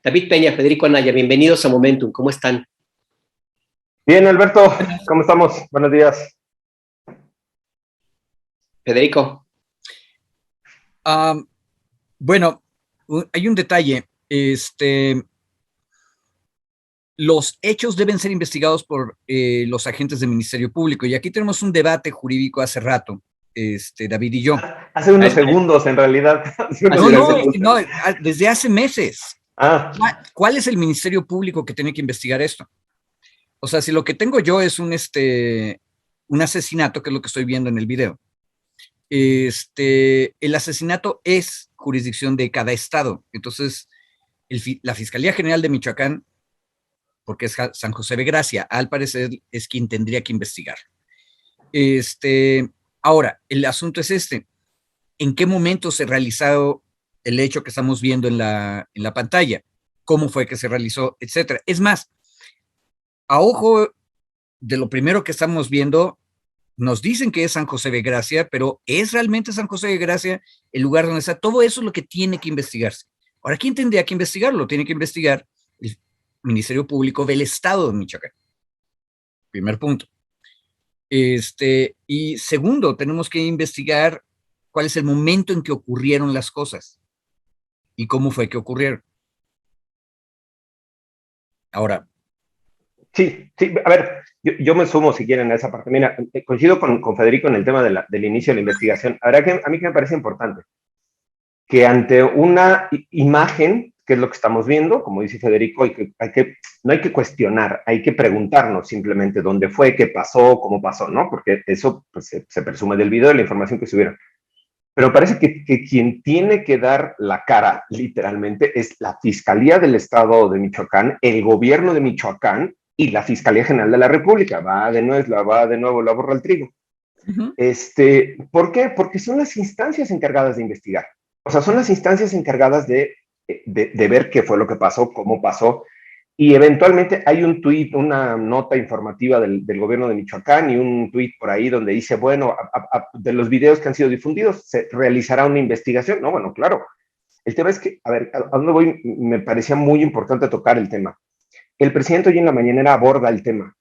David Peña, Federico Anaya, bienvenidos a Momentum, ¿cómo están? Bien, Alberto, ¿cómo estamos? Buenos días. Federico. Bueno, hay un detalle. Los hechos deben ser investigados por los agentes del Ministerio Público. Y aquí tenemos un debate jurídico hace rato, David y yo. Hace unos segundos, en realidad. No, desde hace meses. ¿Cuál es el Ministerio Público que tiene que investigar esto? O sea, si lo que tengo yo es un asesinato, que es lo que estoy viendo en el video, el asesinato es jurisdicción de cada estado. Entonces, la Fiscalía General de Michoacán, porque es San José de Gracia, al parecer es quien tendría que investigar. Ahora, el asunto es ¿en qué momento se realizó el hecho que estamos viendo en la pantalla? ¿Cómo fue que se realizó? Etcétera. Es más, a ojo de lo primero que estamos viendo, nos dicen que es San José de Gracia, pero ¿es realmente San José de Gracia el lugar donde está? Todo eso es lo que tiene que investigarse. Ahora, ¿quién tendría que investigarlo? Tiene que investigar el Ministerio Público del Estado de Michoacán. Primer punto. Y segundo, tenemos que investigar cuál es el momento en que ocurrieron las cosas y cómo fue que ocurrieron. Ahora. Sí, a ver, yo me sumo si quieren a esa parte. Mira, coincido con Federico en el tema del inicio de la investigación. Ahora, a mí que me parece importante que ante una imagen, que es lo que estamos viendo, como dice Federico, no hay que cuestionar, hay que preguntarnos simplemente dónde fue, qué pasó, cómo pasó, ¿no? Porque eso pues, se presume del video, de la información que subieron. Pero parece que quien tiene que dar la cara, literalmente, es la Fiscalía del Estado de Michoacán, el gobierno de Michoacán y la Fiscalía General de la República. Va de nuevo la borra al trigo. ¿Por qué? Porque son las instancias encargadas de investigar. O sea, son las instancias encargadas de ver qué fue lo que pasó, cómo pasó, y eventualmente hay un tuit, una nota informativa del gobierno de Michoacán y un tuit por ahí donde dice, bueno, de los videos que han sido difundidos, se realizará una investigación. No, bueno, claro. El tema es que, a ver, ¿a dónde voy? Me parecía muy importante tocar el tema. El presidente hoy en la mañanera aborda el tema.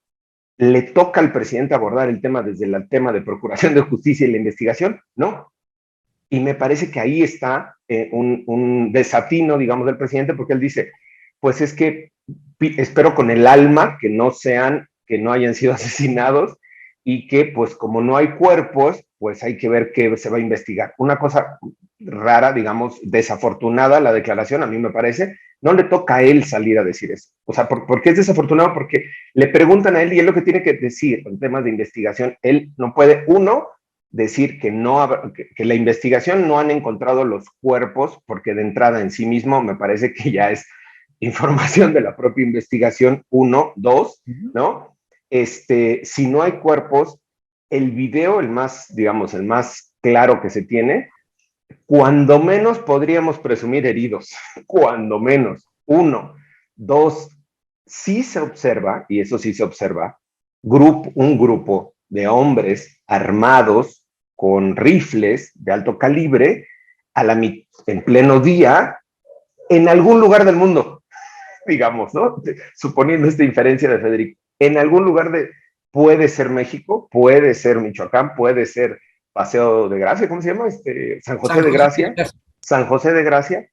¿Le toca al presidente abordar el tema desde el tema de procuración de justicia y la investigación? No. Y me parece que ahí está un desatino, digamos, del presidente, porque él dice, pues es que espero con el alma que no hayan sido asesinados y que pues como no hay cuerpos, pues hay que ver qué se va a investigar. Una cosa rara, digamos, desafortunada la declaración, a mí me parece, no le toca a él salir a decir eso. O sea, ¿por qué es desafortunado? Porque le preguntan a él y él lo que tiene que decir en temas de investigación, él no puede, decir que la investigación no han encontrado los cuerpos, porque de entrada en sí mismo me parece que ya es información de la propia investigación, 1, 2, ¿no? Si no hay cuerpos, el video, el más claro que se tiene, cuando menos podríamos presumir heridos, cuando menos. 1, 2, sí se observa, y eso sí se observa, un grupo de hombres armados con rifles de alto calibre en pleno día en algún lugar del mundo, digamos, ¿no? Suponiendo esta inferencia de Federico, en algún lugar puede ser México, puede ser Michoacán, puede ser Paseo de Gracia, ¿cómo se llama? San José de Gracia, San José de Gracia,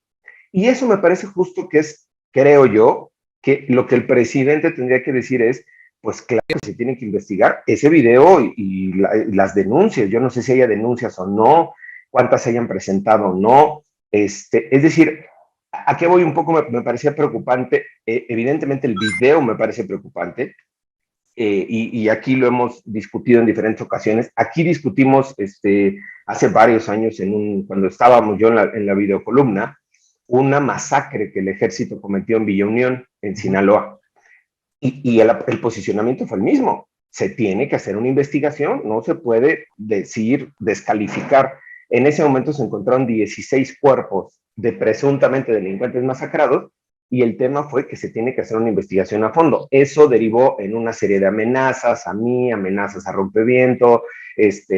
y eso me parece justo que es, creo yo, que lo que el presidente tendría que decir es, pues claro que se tiene que investigar ese video y las denuncias. Yo no sé si haya denuncias o no, cuántas se hayan presentado o no. Es decir, ¿a qué voy un poco? Me parecía preocupante. Evidentemente el video me parece preocupante. Y aquí lo hemos discutido en diferentes ocasiones. Aquí discutimos hace varios años, cuando estábamos yo en la videocolumna, una masacre que el ejército cometió en Villa Unión, en Sinaloa. Y el posicionamiento fue el mismo. Se tiene que hacer una investigación, no se puede descalificar. En ese momento se encontraron 16 cuerpos de presuntamente delincuentes masacrados, y el tema fue que se tiene que hacer una investigación a fondo. Eso derivó en una serie de amenazas a mí, amenazas a Rompeviento,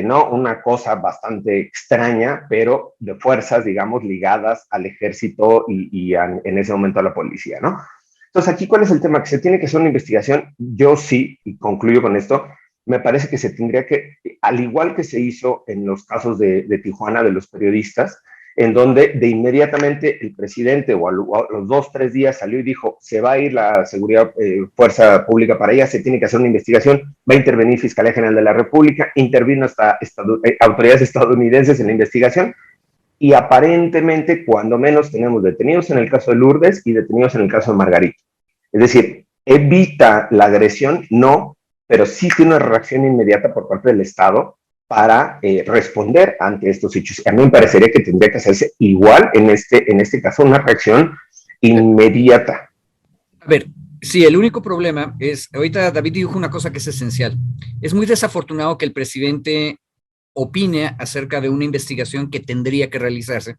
¿no? Una cosa bastante extraña, pero de fuerzas, digamos, ligadas al ejército en ese momento a la policía, ¿no? Entonces, aquí, ¿cuál es el tema? Que se tiene que hacer una investigación. Yo sí, y concluyo con esto, me parece que se tendría que, al igual que se hizo en los casos de Tijuana, de los periodistas, en donde de inmediatamente el presidente o a los 2, 3 días salió y dijo, se va a ir la seguridad, fuerza pública para allá, se tiene que hacer una investigación, va a intervenir Fiscalía General de la República, intervino hasta autoridades estadounidenses en la investigación, y aparentemente, cuando menos, tenemos detenidos en el caso de Lourdes y detenidos en el caso de Margarita. Es decir, evita la agresión, no, pero sí tiene una reacción inmediata por parte del Estado para responder ante estos hechos. A mí me parecería que tendría que hacerse igual en este caso, una reacción inmediata. A ver, sí, el único problema es, ahorita David dijo una cosa que es esencial. Es muy desafortunado que el presidente opine acerca de una investigación que tendría que realizarse,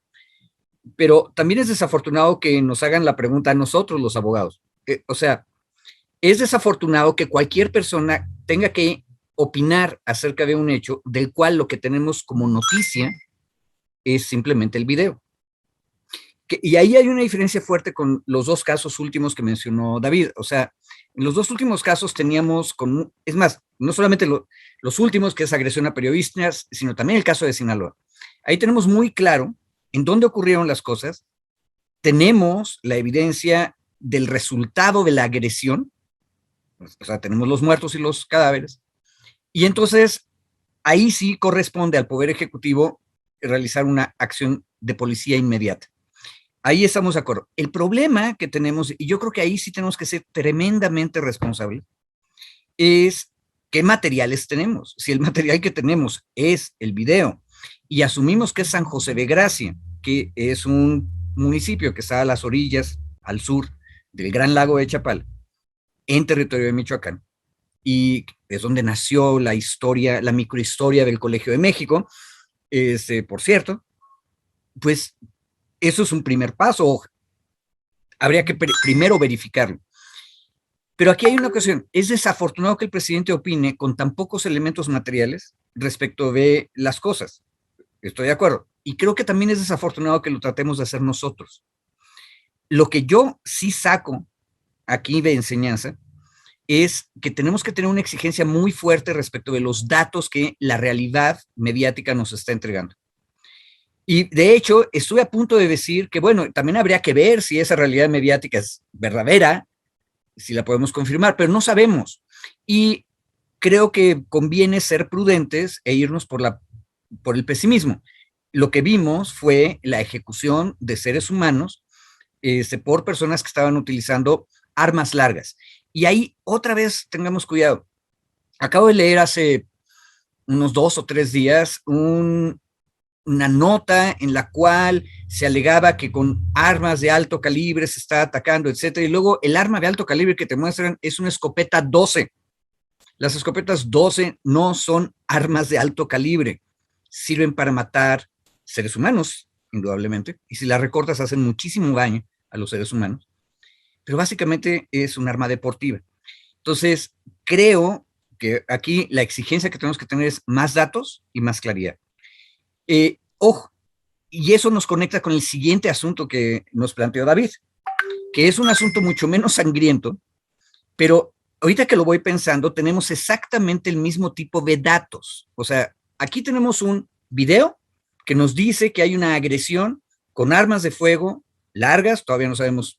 pero también es desafortunado que nos hagan la pregunta a nosotros, los abogados. O sea, es desafortunado que cualquier persona tenga que opinar acerca de un hecho del cual lo que tenemos como noticia es simplemente el video. Y ahí hay una diferencia fuerte con los dos casos últimos que mencionó David. O sea, en los dos últimos casos teníamos, es más, no solamente los últimos, que es agresión a periodistas, sino también el caso de Sinaloa. Ahí tenemos muy claro en dónde ocurrieron las cosas, tenemos la evidencia del resultado de la agresión, o sea, tenemos los muertos y los cadáveres, y entonces ahí sí corresponde al Poder Ejecutivo realizar una acción de policía inmediata. Ahí estamos de acuerdo. El problema que tenemos, y yo creo que ahí sí tenemos que ser tremendamente responsables, es qué materiales tenemos. Si el material que tenemos es el video y asumimos que es San José de Gracia, que es un municipio que está a las orillas, al sur del Gran Lago de Chapala, en territorio de Michoacán, y es donde nació la historia, la microhistoria del Colegio de México, por cierto, pues eso es un primer paso. Habría que primero verificarlo. Pero aquí hay una cuestión. Es desafortunado que el presidente opine con tan pocos elementos materiales respecto de las cosas. Estoy de acuerdo. Y creo que también es desafortunado que lo tratemos de hacer nosotros. Lo que yo sí saco aquí de enseñanza es que tenemos que tener una exigencia muy fuerte respecto de los datos que la realidad mediática nos está entregando. Y de hecho, estuve a punto de decir que, bueno, también habría que ver si esa realidad mediática es verdadera, si la podemos confirmar, pero no sabemos. Y creo que conviene ser prudentes e irnos por el pesimismo. Lo que vimos fue la ejecución de seres humanos por personas que estaban utilizando armas largas. Y ahí otra vez tengamos cuidado. Acabo de leer hace unos 2 o 3 días una nota en la cual se alegaba que con armas de alto calibre se está atacando, etcétera, y luego el arma de alto calibre que te muestran es una escopeta 12. Las escopetas 12 no son armas de alto calibre, sirven para matar seres humanos, indudablemente, y si las recortas hacen muchísimo daño a los seres humanos, pero básicamente es un arma deportiva. Entonces, creo que aquí la exigencia que tenemos que tener es más datos y más claridad. Ojo, y eso nos conecta con el siguiente asunto que nos planteó David, que es un asunto mucho menos sangriento, pero ahorita que lo voy pensando, tenemos exactamente el mismo tipo de datos. O sea, aquí tenemos un video que nos dice que hay una agresión con armas de fuego largas, todavía no sabemos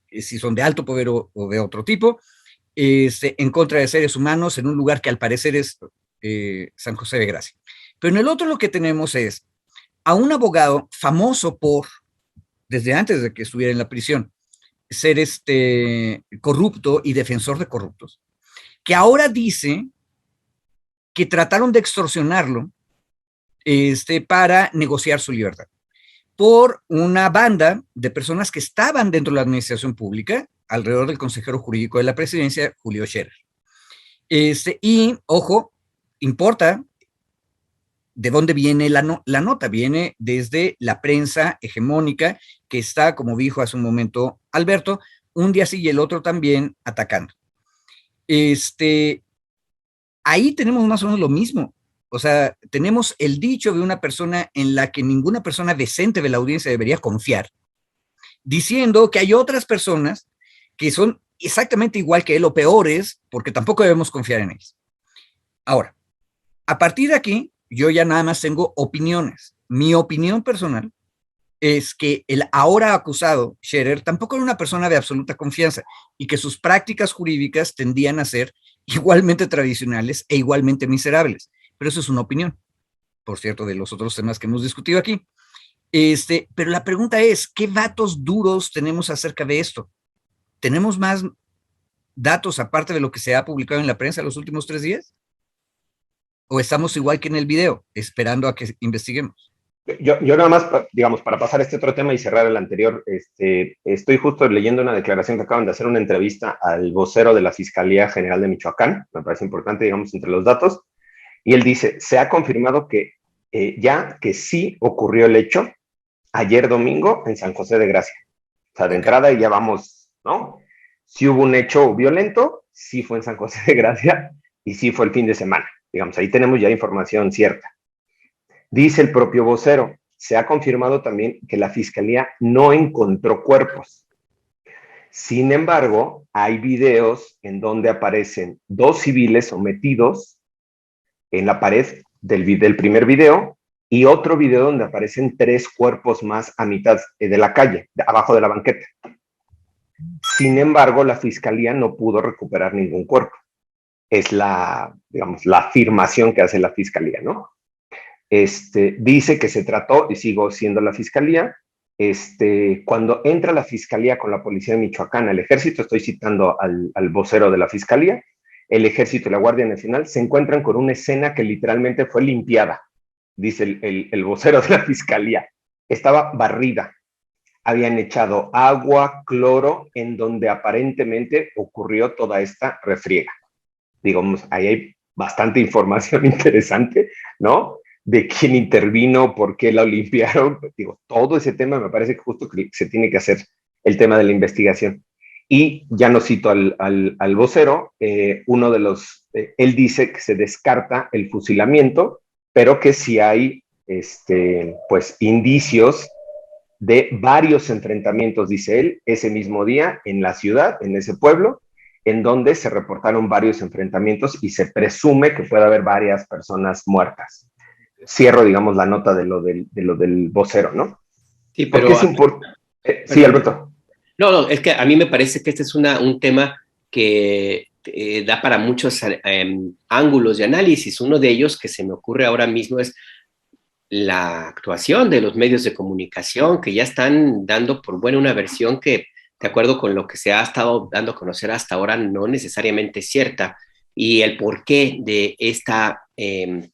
si son de alto poder o de otro tipo, en contra de seres humanos en un lugar que al parecer es San José de Gracia. Pero en el otro lo que tenemos es a un abogado famoso por, desde antes de que estuviera en la prisión, ser corrupto y defensor de corruptos, que ahora dice que trataron de extorsionarlo para negociar su libertad por una banda de personas que estaban dentro de la administración pública, alrededor del consejero jurídico de la presidencia, Julio Scherer. Y, ojo, importa de dónde viene la nota. Viene desde la prensa hegemónica que está, como dijo hace un momento Alberto, un día sí y el otro también atacando. Ahí tenemos más o menos lo mismo. O sea, tenemos el dicho de una persona en la que ninguna persona decente de la audiencia debería confiar, diciendo que hay otras personas que son exactamente igual que él o peores, porque tampoco debemos confiar en ellos. Ahora, a partir de aquí, yo ya nada más tengo opiniones. Mi opinión personal es que el ahora acusado, Scherer, tampoco era una persona de absoluta confianza y que sus prácticas jurídicas tendían a ser igualmente tradicionales e igualmente miserables. Pero eso es una opinión, por cierto, de los otros temas que hemos discutido aquí. Pero la pregunta es, ¿qué datos duros tenemos acerca de esto? ¿Tenemos más datos aparte de lo que se ha publicado en la prensa en los últimos 3 días? ¿O estamos igual que en el video, esperando a que investiguemos? Yo nada más, digamos, para pasar a este otro tema y cerrar el anterior, estoy justo leyendo una declaración que acaban de hacer, una entrevista al vocero de la Fiscalía General de Michoacán, me parece importante, digamos, entre los datos, y él dice, se ha confirmado que ya que sí ocurrió el hecho ayer domingo en San José de Gracia. O sea, de entrada y ya vamos, ¿no? Sí hubo un hecho violento, sí fue en San José de Gracia y sí fue el fin de semana. Digamos, ahí tenemos ya información cierta. Dice el propio vocero, se ha confirmado también que la Fiscalía no encontró cuerpos. Sin embargo, hay videos en donde aparecen 2 civiles sometidos en la pared del primer video y otro video donde aparecen 3 cuerpos más a mitad de la calle, abajo de la banqueta. Sin embargo, la Fiscalía no pudo recuperar ningún cuerpo. Es digamos, la afirmación que hace la Fiscalía, ¿no? Dice que se trató, y sigo siendo la Fiscalía, cuando entra la Fiscalía con la Policía de Michoacán, el Ejército, estoy citando al vocero de la Fiscalía, el Ejército y la Guardia Nacional se encuentran con una escena que literalmente fue limpiada, dice el vocero de la Fiscalía. Estaba barrida, habían echado agua, cloro, en donde aparentemente ocurrió toda esta refriega. Digamos, ahí hay bastante información interesante, ¿no? De quién intervino, por qué la limpiaron. Digo, todo ese tema me parece que justo que se tiene que hacer el tema de la investigación. Y ya no cito al vocero, uno de los, él dice que se descarta el fusilamiento, pero que sí hay, pues, indicios de varios enfrentamientos, dice él, ese mismo día en la ciudad, en ese pueblo, en donde se reportaron varios enfrentamientos y se presume que puede haber varias personas muertas. Cierro, digamos, la nota de lo del vocero, ¿no? Sí, pero... ¿Por qué es importante? Sí, Alberto. No, es que a mí me parece que este es un tema que da para muchos ángulos de análisis. Uno de ellos que se me ocurre ahora mismo es la actuación de los medios de comunicación, que ya están dando por buena una versión que, de acuerdo con lo que se ha estado dando a conocer hasta ahora, no necesariamente es cierta. Y el porqué de esta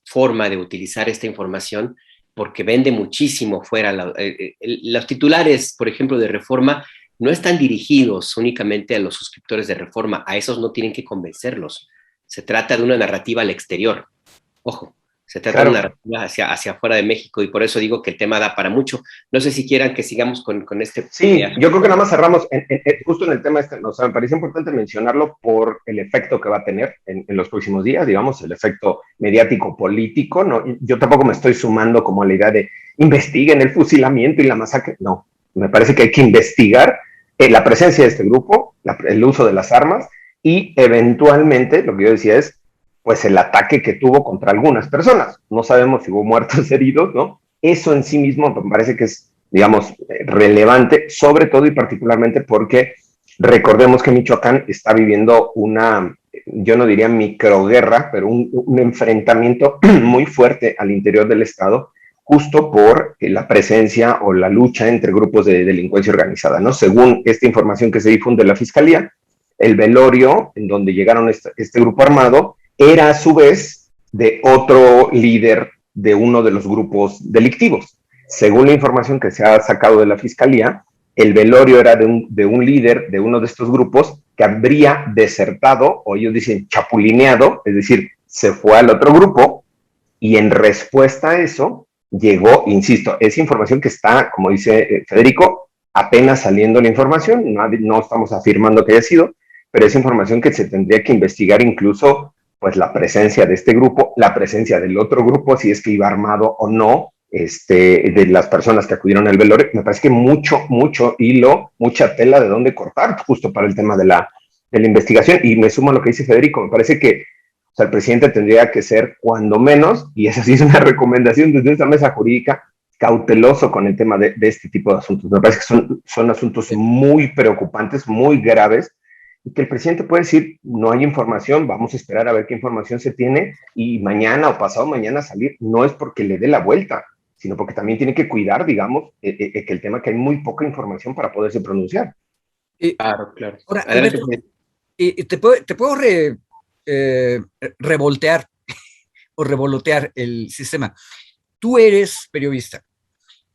forma de utilizar esta información, porque vende muchísimo fuera. Los titulares, por ejemplo, de Reforma, no están dirigidos únicamente a los suscriptores de Reforma, a esos no tienen que convencerlos. Se trata de una narrativa al exterior. Ojo, se trata de una narrativa hacia afuera de México, y por eso digo que el tema da para mucho. No sé si quieran que sigamos con este... Sí, yo creo que nada más cerramos justo en el tema o sea, me parece importante mencionarlo por el efecto que va a tener en los próximos días, digamos, el efecto mediático político, ¿no? Yo tampoco me estoy sumando como a la idea de investiguen el fusilamiento y la masacre, no, me parece que hay que investigar la presencia de este grupo, el uso de las armas y eventualmente, lo que yo decía es, pues el ataque que tuvo contra algunas personas. No sabemos si hubo muertos, heridos, ¿no? Eso en sí mismo me parece que es, digamos, relevante, sobre todo y particularmente porque recordemos que Michoacán está viviendo yo no diría microguerra, pero un enfrentamiento muy fuerte al interior del estado, justo por la presencia o la lucha entre grupos de delincuencia organizada, ¿no? Según esta información que se difunde en la Fiscalía, el velorio en donde llegaron este grupo armado era a su vez de otro líder de uno de los grupos delictivos. Según la información que se ha sacado de la Fiscalía, el velorio era de un líder de uno de estos grupos que habría desertado, o ellos dicen chapulineado, es decir, se fue al otro grupo, y en respuesta a eso llegó, insisto, esa información que está, como dice Federico, apenas saliendo la información, no estamos afirmando que haya sido, pero es información que se tendría que investigar incluso pues la presencia de este grupo, la presencia del otro grupo, si es que iba armado o no, de las personas que acudieron al velorio. Me parece que mucho hilo, mucha tela de dónde cortar justo para el tema de la investigación. Y me sumo a lo que dice Federico, me parece que o sea, el presidente tendría que ser, cuando menos, y esa sí es una recomendación desde esta mesa jurídica, cauteloso con el tema de este tipo de asuntos. Me parece que son asuntos muy preocupantes, muy graves, y que el presidente puede decir, no hay información, vamos a esperar a ver qué información se tiene, y mañana o pasado mañana salir. No es porque le dé la vuelta, sino porque también tiene que cuidar, digamos, que el tema que hay muy poca información para poderse pronunciar. Claro, claro. Ahora, Adelante, Alberto, te puedo revoltear o revolotear el sistema. Tú eres periodista,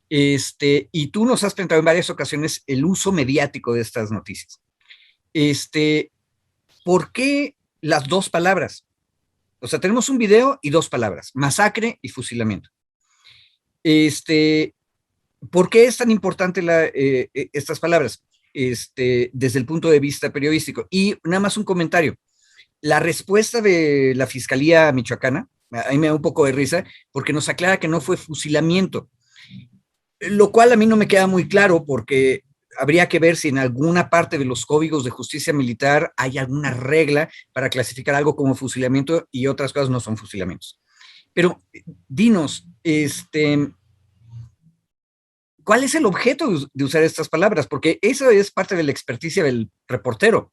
y tú nos has planteado en varias ocasiones el uso mediático de estas noticias. ¿Por qué las dos palabras? O sea, tenemos un video y dos palabras, masacre y fusilamiento. ¿Por qué es tan importante estas palabras? Desde el punto de vista periodístico. Y nada más un comentario. La respuesta de la Fiscalía Michoacana, a mí me da un poco de risa, porque nos aclara que no fue fusilamiento, lo cual a mí no me queda muy claro, porque habría que ver si en alguna parte de los códigos de justicia militar hay alguna regla para clasificar algo como fusilamiento y otras cosas no son fusilamientos. Pero dinos, ¿cuál es el objeto de usar estas palabras? Porque eso es parte de la experticia del reportero,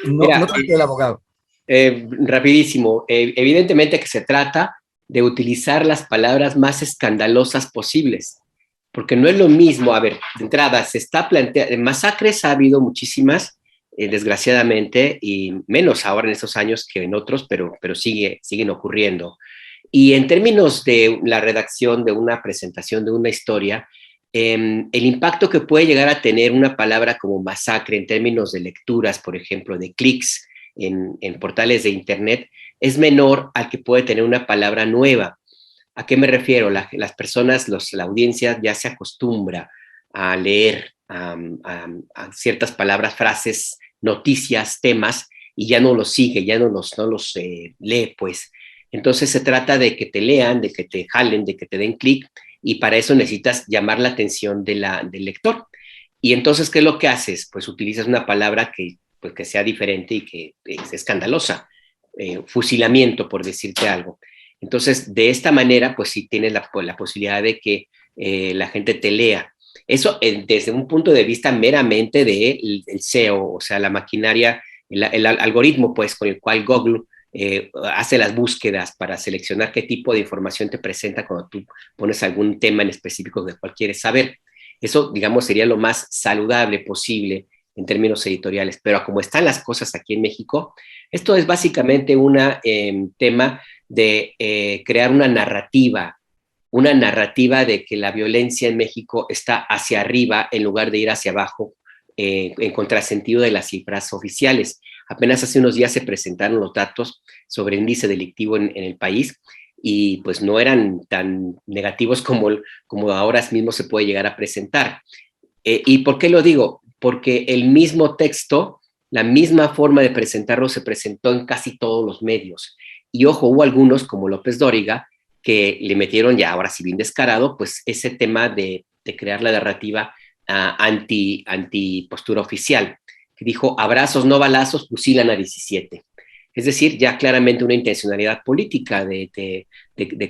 no tanto del abogado. Rapidísimo. Evidentemente que se trata de utilizar las palabras más escandalosas posibles, porque no es lo mismo. A ver, de entrada, se está planteando, masacres ha habido muchísimas, desgraciadamente, y menos ahora en estos años que en otros, pero siguen ocurriendo. Y en términos de la redacción de una presentación de una historia, el impacto que puede llegar a tener una palabra como masacre en términos de lecturas, por ejemplo, de clics en portales de Internet, es menor al que puede tener una palabra nueva. ¿A qué me refiero? Las personas, la audiencia ya se acostumbra a leer a ciertas palabras, frases, noticias, temas, y ya no los sigue, ya no los lee, pues. Entonces se trata de que te lean, de que te jalen, de que te den clic, y para eso necesitas llamar la atención del lector. Y entonces, ¿qué es lo que haces? Pues utilizas una palabra que sea diferente y que es escandalosa. Fusilamiento, por decirte algo. Entonces, de esta manera, pues sí tienes la posibilidad de que la gente te lea. Eso desde un punto de vista meramente del SEO, o sea, la maquinaria, el algoritmo, pues, con el cual Google hace las búsquedas para seleccionar qué tipo de información te presenta cuando tú pones algún tema en específico del cual quieres saber. Eso, digamos, sería lo más saludable posible en términos editoriales. Pero como están las cosas aquí en México, esto es básicamente un tema de crear una narrativa de que la violencia en México está hacia arriba en lugar de ir hacia abajo, en contrasentido de las cifras oficiales. Apenas hace unos días se presentaron los datos sobre el índice delictivo en el país, y pues no eran tan negativos como ahora mismo se puede llegar a presentar. ¿Y por qué lo digo? Porque el mismo texto, la misma forma de presentarlo se presentó en casi todos los medios. Y ojo, hubo algunos, como López Dóriga, que le metieron ya, ahora sí bien descarado, pues ese tema de crear la narrativa anti postura oficial, que dijo: abrazos, no balazos, fusilan a 17. Es decir, ya claramente una intencionalidad política de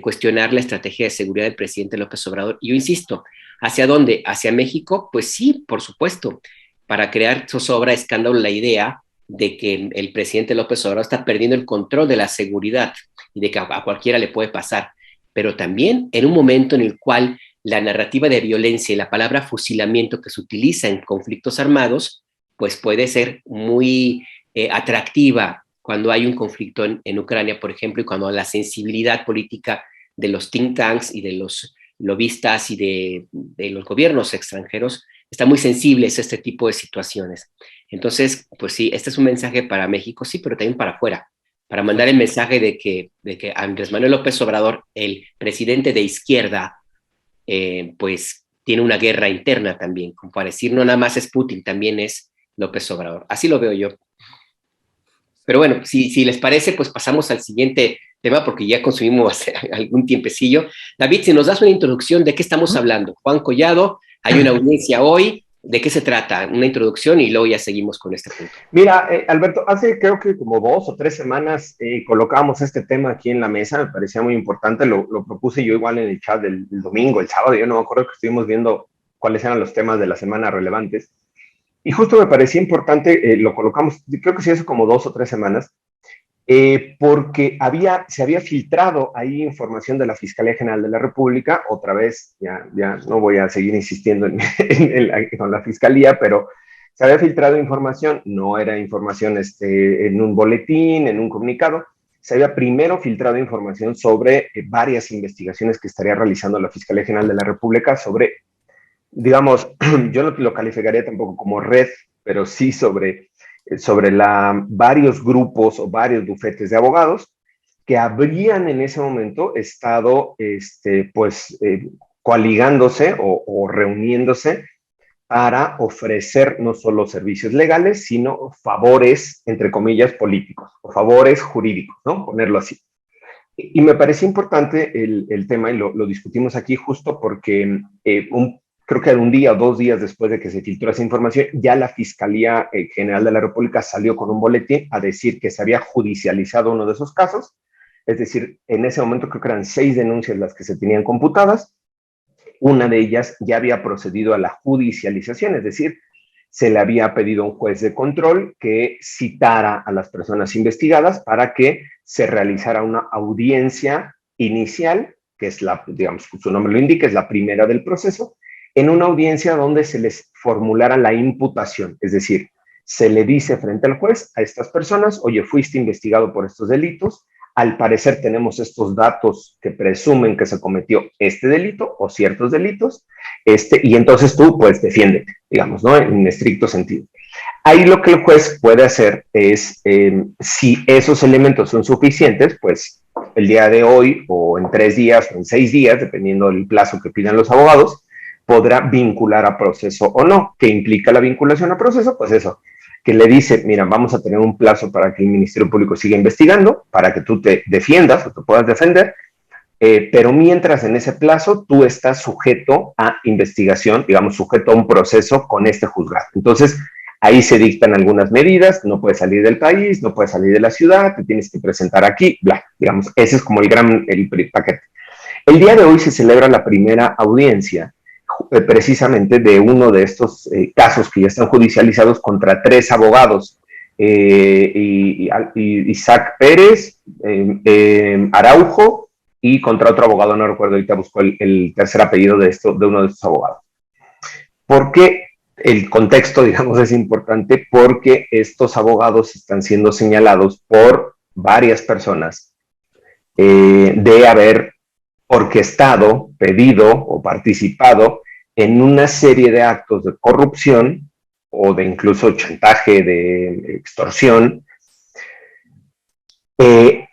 cuestionar la estrategia de seguridad del presidente López Obrador. Y yo insisto, ¿hacia dónde? ¿Hacia México? Pues sí, por supuesto, para crear zozobra, escándalo, la idea de que el presidente López Obrador está perdiendo el control de la seguridad y de que a cualquiera le puede pasar. Pero también en un momento en el cual la narrativa de violencia y la palabra fusilamiento que se utiliza en conflictos armados, pues puede ser muy atractiva cuando hay un conflicto en Ucrania, por ejemplo, y cuando la sensibilidad política de los think tanks y de los lobistas y de los gobiernos extranjeros está muy sensibles a este tipo de situaciones. Entonces, pues sí, este es un mensaje para México, sí, pero también para afuera, para mandar el mensaje de que Andrés Manuel López Obrador, el presidente de izquierda, pues tiene una guerra interna también, como para decir, no nada más es Putin, también es López Obrador. Así lo veo yo. Pero bueno, si les parece, pues pasamos al siguiente tema, porque ya consumimos algún tiempecillo. David, si nos das una introducción de qué estamos hablando. Juan Collado, hay una audiencia hoy, ¿de qué se trata? Una introducción y luego ya seguimos con este punto. Mira, Alberto, hace creo que como 2 o 3 semanas colocamos este tema aquí en la mesa, me parecía muy importante, lo propuse yo igual en el chat del domingo, el sábado, yo no me acuerdo, que estuvimos viendo cuáles eran los temas de la semana relevantes, y justo me parecía importante, lo colocamos, creo que sí hace como 2 o 3 semanas, porque se había filtrado ahí información de la Fiscalía General de la República. Otra vez, ya no voy a seguir insistiendo con la Fiscalía, pero se había filtrado información, no era información en un boletín, en un comunicado, se había primero filtrado información sobre varias investigaciones que estaría realizando la Fiscalía General de la República sobre, digamos, yo no lo calificaría tampoco como red, pero sí sobre varios grupos o varios bufetes de abogados que habrían en ese momento estado coaligándose o reuniéndose para ofrecer no solo servicios legales, sino favores, entre comillas, políticos, o favores jurídicos, ¿no? Ponerlo así. Y me parece importante el tema, y lo discutimos aquí justo porque creo que un día o 2 días después de que se filtró esa información, ya la Fiscalía General de la República salió con un boletín a decir que se había judicializado uno de esos casos. Es decir, en ese momento creo que eran 6 denuncias las que se tenían computadas. Una de ellas ya había procedido a la judicialización, es decir, se le había pedido a un juez de control que citara a las personas investigadas para que se realizara una audiencia inicial, que es digamos, su nombre lo indica, es la primera del proceso, en una audiencia donde se les formulara la imputación, es decir, se le dice frente al juez a estas personas, oye, fuiste investigado por estos delitos, al parecer tenemos estos datos que presumen que se cometió este delito o ciertos delitos, y entonces tú, pues, defiéndete, digamos, ¿no? En estricto sentido. Ahí lo que el juez puede hacer es, si esos elementos son suficientes, pues, el día de hoy, o en 3 días, o en 6 días, dependiendo del plazo que pidan los abogados, podrá vincular a proceso o no. ¿Qué implica la vinculación a proceso? Pues eso, que le dice, mira, vamos a tener un plazo para que el Ministerio Público siga investigando, para que tú te defiendas o te puedas defender, pero mientras en ese plazo tú estás sujeto a investigación, digamos, sujeto a un proceso con este juzgado. Entonces, ahí se dictan algunas medidas, no puedes salir del país, no puedes salir de la ciudad, te tienes que presentar aquí, bla, digamos, ese es como el paquete. El día de hoy se celebra la primera audiencia precisamente de uno de estos casos que ya están judicializados contra 3 abogados, Isaac Pérez, Araujo, y contra otro abogado, no recuerdo, ahorita busco el tercer apellido de uno de estos abogados. ¿Por qué el contexto, digamos, es importante? Porque estos abogados están siendo señalados por varias personas de haber orquestado, pedido o participado en una serie de actos de corrupción o de incluso chantaje, de extorsión,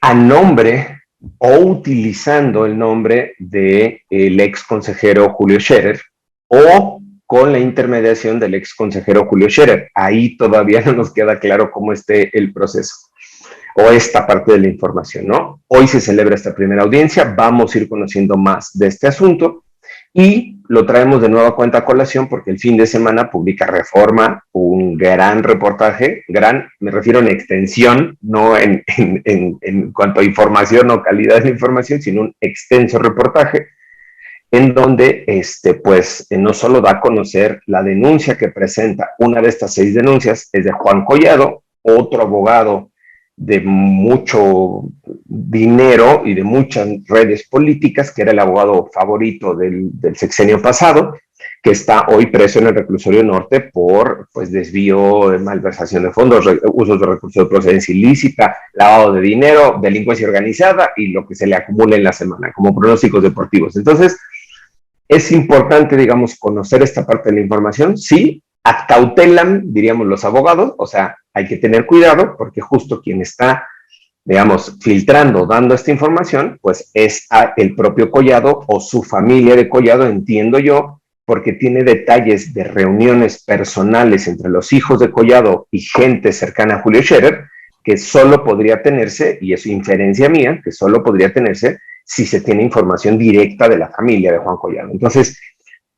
a nombre o utilizando el nombre del ex consejero Julio Scherer o con la intermediación del ex consejero Julio Scherer. Ahí todavía no nos queda claro cómo esté el proceso o esta parte de la información, ¿no? Hoy se celebra esta primera audiencia, vamos a ir conociendo más de este asunto y lo traemos de nueva cuenta a colación porque el fin de semana publica Reforma un gran reportaje, gran, me refiero en extensión, no en cuanto a información o calidad de la información, sino un extenso reportaje en donde pues no solo da a conocer la denuncia que presenta, una de estas 6 denuncias es de Juan Collado, otro abogado de mucho dinero y de muchas redes políticas, que era el abogado favorito del sexenio pasado, que está hoy preso en el reclusorio norte por pues, desvío, malversación de fondos, usos de recursos de procedencia ilícita, lavado de dinero, delincuencia organizada y lo que se le acumula en la semana, como pronósticos deportivos. Entonces, es importante, digamos, conocer esta parte de la información, sí, ad cautelam, diríamos los abogados, o sea, hay que tener cuidado porque justo quien está, digamos, filtrando, dando esta información, pues es el propio Collado o su familia de Collado, entiendo yo, porque tiene detalles de reuniones personales entre los hijos de Collado y gente cercana a Julio Scherer, que solo podría tenerse, y es inferencia mía, que solo podría tenerse si se tiene información directa de la familia de Juan Collado. Entonces,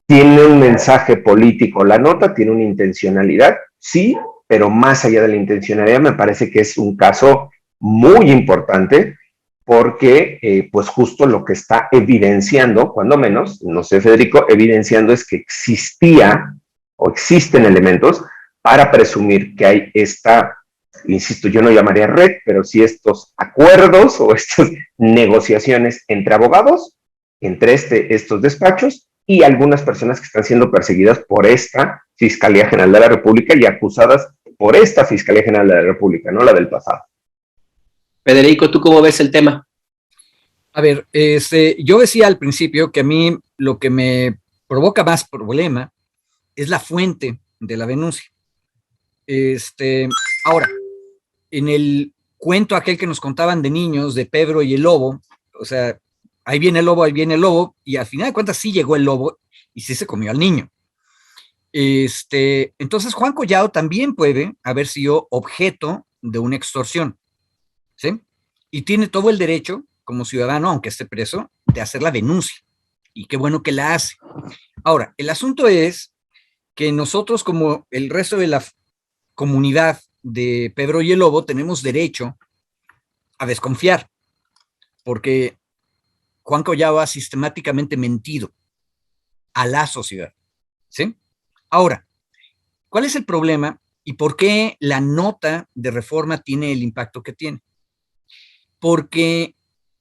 tiene un mensaje político la nota, tiene una intencionalidad, sí, pero más allá de la intencionalidad me parece que es un caso muy importante porque pues justo lo que está evidenciando, cuando menos, no sé Federico, evidenciando es que existía o existen elementos para presumir que hay esta, insisto, yo no llamaría red, pero sí estos acuerdos o estas negociaciones entre abogados, entre estos despachos y algunas personas que están siendo perseguidas por esta Fiscalía General de la República y acusadas por esta Fiscalía General de la República, no la del pasado. Federico, ¿tú cómo ves el tema? A ver, yo decía al principio que a mí lo que me provoca más problema es la fuente de la denuncia. Ahora, en el cuento aquel que nos contaban de niños, de Pedro y el lobo, o sea, ahí viene el lobo, y al final de cuentas sí llegó el lobo y sí se comió al niño. Entonces Juan Collado también puede haber sido objeto de una extorsión, ¿sí? Y tiene todo el derecho, como ciudadano, aunque esté preso, de hacer la denuncia. Y qué bueno que la hace. Ahora, el asunto es que nosotros, como el resto de la comunidad de Pedro y el Lobo, tenemos derecho a desconfiar, porque Juan Collado ha sistemáticamente mentido a la sociedad, ¿sí? Ahora, ¿cuál es el problema y por qué la nota de Reforma tiene el impacto que tiene? Porque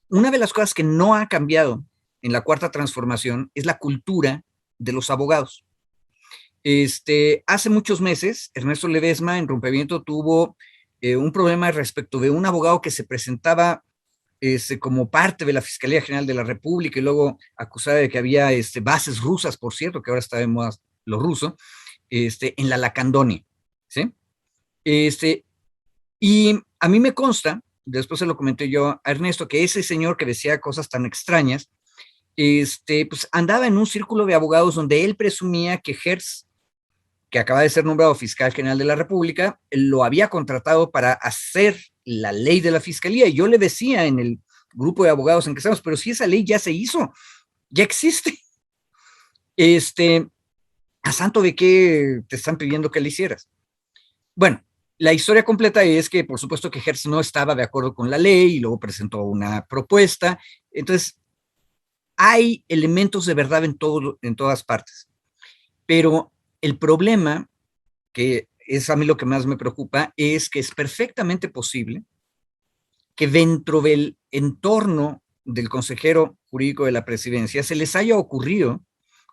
una de las cosas que no ha cambiado en la Cuarta Transformación es la cultura de los abogados. Hace muchos meses, Ernesto Ledesma en Rompimiento tuvo un problema respecto de un abogado que se presentaba como parte de la Fiscalía General de la República y luego acusada de que había bases rusas, por cierto, que ahora está de moda lo ruso, en la Lacandonia, ¿sí? Y a mí me consta, después se lo comenté yo a Ernesto, que ese señor que decía cosas tan extrañas, pues andaba en un círculo de abogados donde él presumía que Hertz, que acaba de ser nombrado fiscal general de la República, lo había contratado para hacer la ley de la fiscalía. Y yo le decía en el grupo de abogados en que estamos, pero si esa ley ya se hizo, ya existe. ¿A santo de qué te están pidiendo que le hicieras? Bueno, la historia completa es que, por supuesto, que Hertz no estaba de acuerdo con la ley y luego presentó una propuesta. Entonces, hay elementos de verdad en todas partes. Pero el problema, que es a mí lo que más me preocupa, es que es perfectamente posible que dentro del entorno del consejero jurídico de la presidencia se les haya ocurrido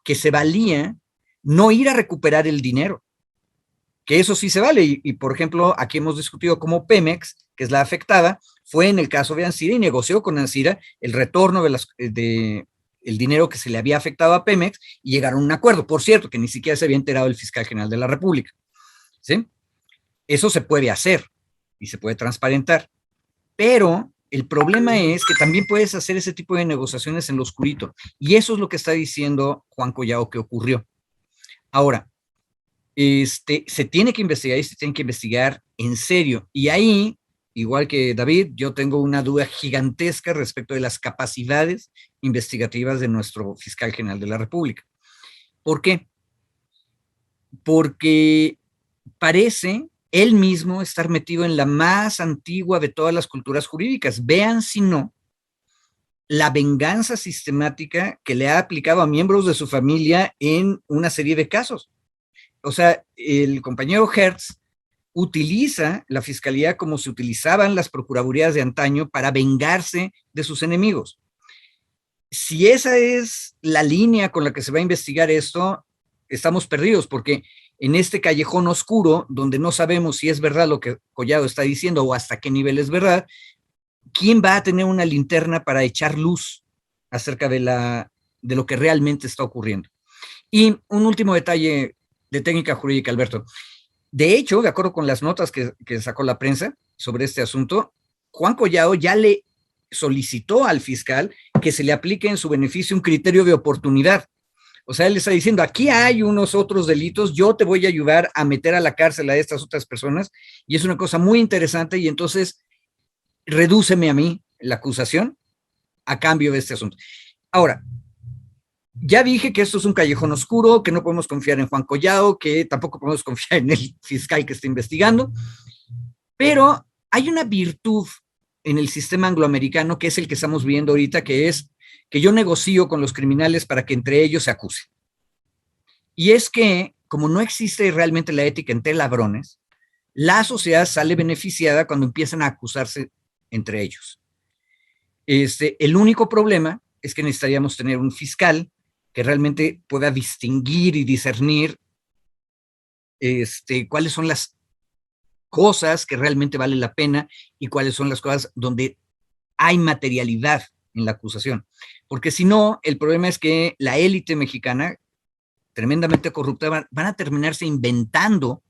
que se valía no ir a recuperar el dinero, que eso sí se vale. Y por ejemplo, aquí hemos discutido cómo Pemex, que es la afectada, fue en el caso de Ancira y negoció con Ancira el retorno de el dinero que se le había afectado a Pemex y llegaron a un acuerdo, por cierto, que ni siquiera se había enterado el fiscal general de la República, ¿sí? Eso se puede hacer y se puede transparentar, pero el problema es que también puedes hacer ese tipo de negociaciones en lo oscurito, y eso es lo que está diciendo Juan Collado que ocurrió. Ahora, se tiene que investigar y se tiene que investigar en serio, y ahí, igual que David, yo tengo una duda gigantesca respecto de las capacidades investigativas de nuestro fiscal general de la República. ¿Por qué? Porque parece él mismo estar metido en la más antigua de todas las culturas jurídicas. Vean si no la venganza sistemática que le ha aplicado a miembros de su familia en una serie de casos. O sea, el compañero Hertz utiliza la fiscalía como se utilizaban las procuradurías de antaño para vengarse de sus enemigos. Si esa es la línea con la que se va a investigar esto, estamos perdidos, porque en este callejón oscuro, donde no sabemos si es verdad lo que Collado está diciendo o hasta qué nivel es verdad, ¿quién va a tener una linterna para echar luz acerca de lo que realmente está ocurriendo? Y un último detalle de técnica jurídica, Alberto. De hecho, de acuerdo con las notas que sacó la prensa sobre este asunto, Juan Collado ya le solicitó al fiscal que se le aplique en su beneficio un criterio de oportunidad. O sea, él está diciendo, aquí hay unos otros delitos, yo te voy a ayudar a meter a la cárcel a estas otras personas, y es una cosa muy interesante, y entonces redúceme a mí la acusación a cambio de este asunto. Ahora, ya dije que esto es un callejón oscuro, que no podemos confiar en Juan Collado, que tampoco podemos confiar en el fiscal que está investigando, pero hay una virtud en el sistema angloamericano que es el que estamos viendo ahorita, que es que yo negocio con los criminales para que entre ellos se acusen. Y es que, como no existe realmente la ética entre ladrones, la sociedad sale beneficiada cuando empiezan a acusarse entre ellos. El único problema es que necesitaríamos tener un fiscal que realmente pueda distinguir y discernir cuáles son las cosas que realmente valen la pena y cuáles son las cosas donde hay materialidad en la acusación. Porque si no, el problema es que la élite mexicana, tremendamente corrupta, van a terminarse inventando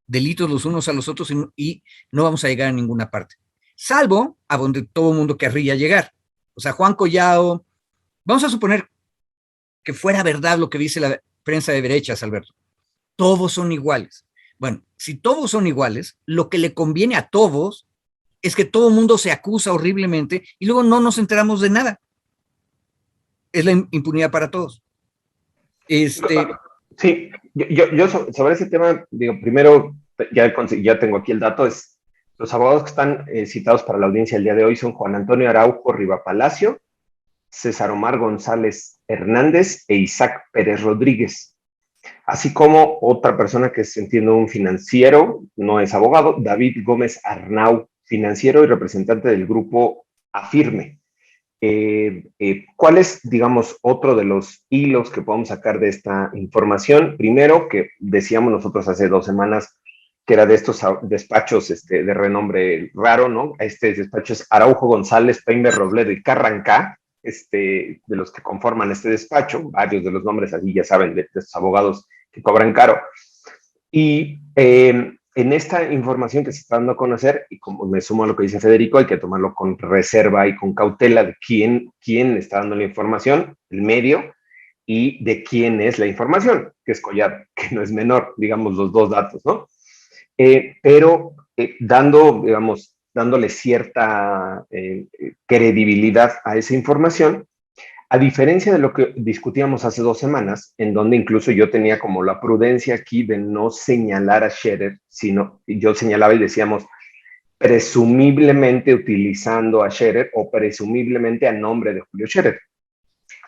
delitos los unos a los otros y no vamos a llegar a ninguna parte. Salvo a donde todo el mundo querría llegar. O sea, Juan Collado, vamos a suponer que fuera verdad lo que dice la prensa de derechas, Alberto. Todos son iguales. Bueno, si todos son iguales, lo que le conviene a todos es que todo el mundo se acusa horriblemente y luego no nos enteramos de nada. Es la impunidad para todos. Sí, yo sobre ese tema, digo, primero, ya tengo aquí el dato, es los abogados que están citados para la audiencia el día de hoy son Juan Antonio Araujo Rivapalacio, César Omar González Hernández e Isaac Pérez Rodríguez, así como otra persona que es, entiendo, un financiero, no es abogado, David Gómez Arnau, financiero y representante del grupo Afirme. ¿Cuál es, digamos, otro de los hilos que podemos sacar de esta información? Primero, que decíamos nosotros hace 2 semanas que era de estos despachos de renombre raro, ¿no? Este despacho es Araujo González, Peime Robledo y Carrancá, de los que conforman este despacho, varios de los nombres así, ya saben, de estos abogados que cobran caro. Y en esta información que se está dando a conocer, y como me sumo a lo que dice Federico, hay que tomarlo con reserva y con cautela de quién está dando la información, el medio, y de quién es la información, que es Collado, que no es menor, digamos, los dos datos, ¿no? Pero dándole cierta credibilidad a esa información, a diferencia de lo que discutíamos hace 2 semanas, en donde incluso yo tenía como la prudencia aquí de no señalar a Scherer, sino yo señalaba y decíamos presumiblemente utilizando a Scherer o presumiblemente a nombre de Julio Scherer.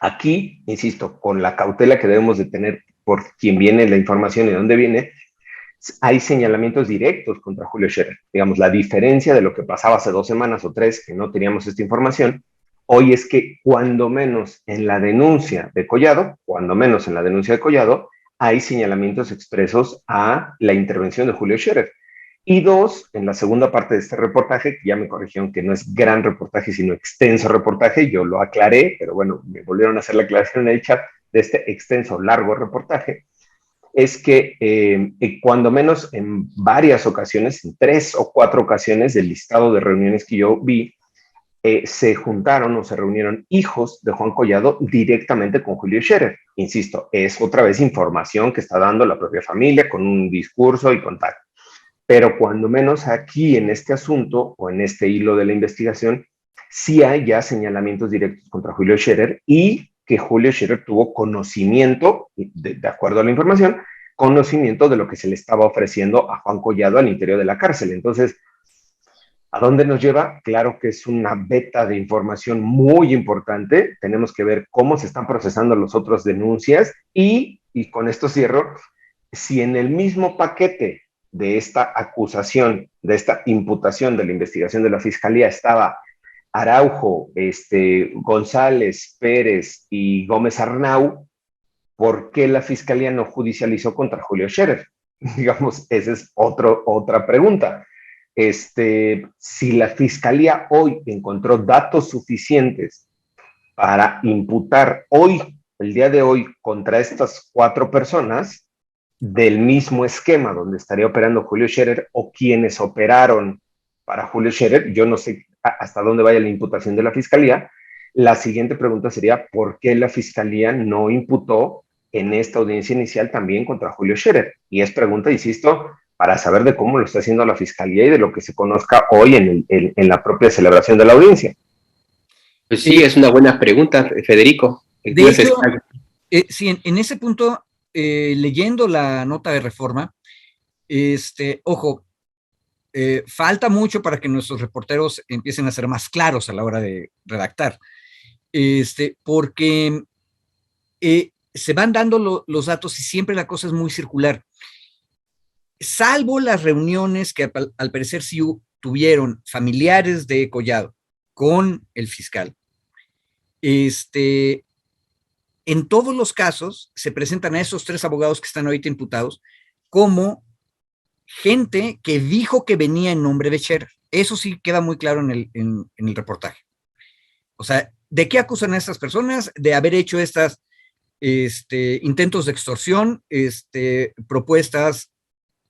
Aquí, insisto, con la cautela que debemos de tener por quién viene la información y dónde viene, hay señalamientos directos contra Julio Scherer. Digamos, la diferencia de lo que pasaba hace 2 semanas o 3 que no teníamos esta información, hoy es que cuando menos en la denuncia de Collado, hay señalamientos expresos a la intervención de Julio Scherer. Y 2, en la segunda parte de este reportaje, que ya me corrigieron que no es gran reportaje, sino extenso reportaje, yo lo aclaré, pero bueno, me volvieron a hacer la aclaración en el chat de este extenso, largo reportaje, es que cuando menos en varias ocasiones, en 3 o 4 ocasiones del listado de reuniones que yo vi, se juntaron o se reunieron hijos de Juan Collado directamente con Julio Scherer. Insisto, es otra vez información que está dando la propia familia con un discurso y contacto. Pero cuando menos aquí en este asunto o en este hilo de la investigación, sí hay ya señalamientos directos contra Julio Scherer y que Julio Scherer tuvo conocimiento, de acuerdo a la información, conocimiento de lo que se le estaba ofreciendo a Juan Collado al interior de la cárcel. Entonces, ¿a dónde nos lleva? Claro que es una beta de información muy importante. Tenemos que ver cómo se están procesando las otras denuncias y con esto cierro, si en el mismo paquete de esta acusación, de esta imputación de la investigación de la Fiscalía estaba Araujo, González, Pérez y Gómez Arnau, ¿por qué la Fiscalía no judicializó contra Julio Scherer? Digamos, esa es otra pregunta. Si la Fiscalía hoy encontró datos suficientes para imputar hoy, el día de hoy, contra estas 4 personas del mismo esquema donde estaría operando Julio Scherer o quienes operaron para Julio Scherer, yo no sé hasta dónde vaya la imputación de la Fiscalía. La siguiente pregunta sería, ¿por qué la Fiscalía no imputó en esta audiencia inicial también contra Julio Scherer. Y es pregunta, insisto, para saber de cómo lo está haciendo la Fiscalía y de lo que se conozca hoy en la propia celebración de la audiencia. Pues sí, es una buena pregunta, Federico. De hecho, sí, en ese punto, leyendo la nota de Reforma, ojo, falta mucho para que nuestros reporteros empiecen a ser más claros a la hora de redactar, porque se van dando los datos y siempre la cosa es muy circular. Salvo las reuniones que al parecer sí tuvieron familiares de Collado con el fiscal, en todos los casos se presentan a esos 3 abogados que están ahorita imputados como gente que dijo que venía en nombre de Scherer. Eso sí queda muy claro en el reportaje. O sea, ¿de qué acusan a estas personas? De haber hecho estas intentos de extorsión, propuestas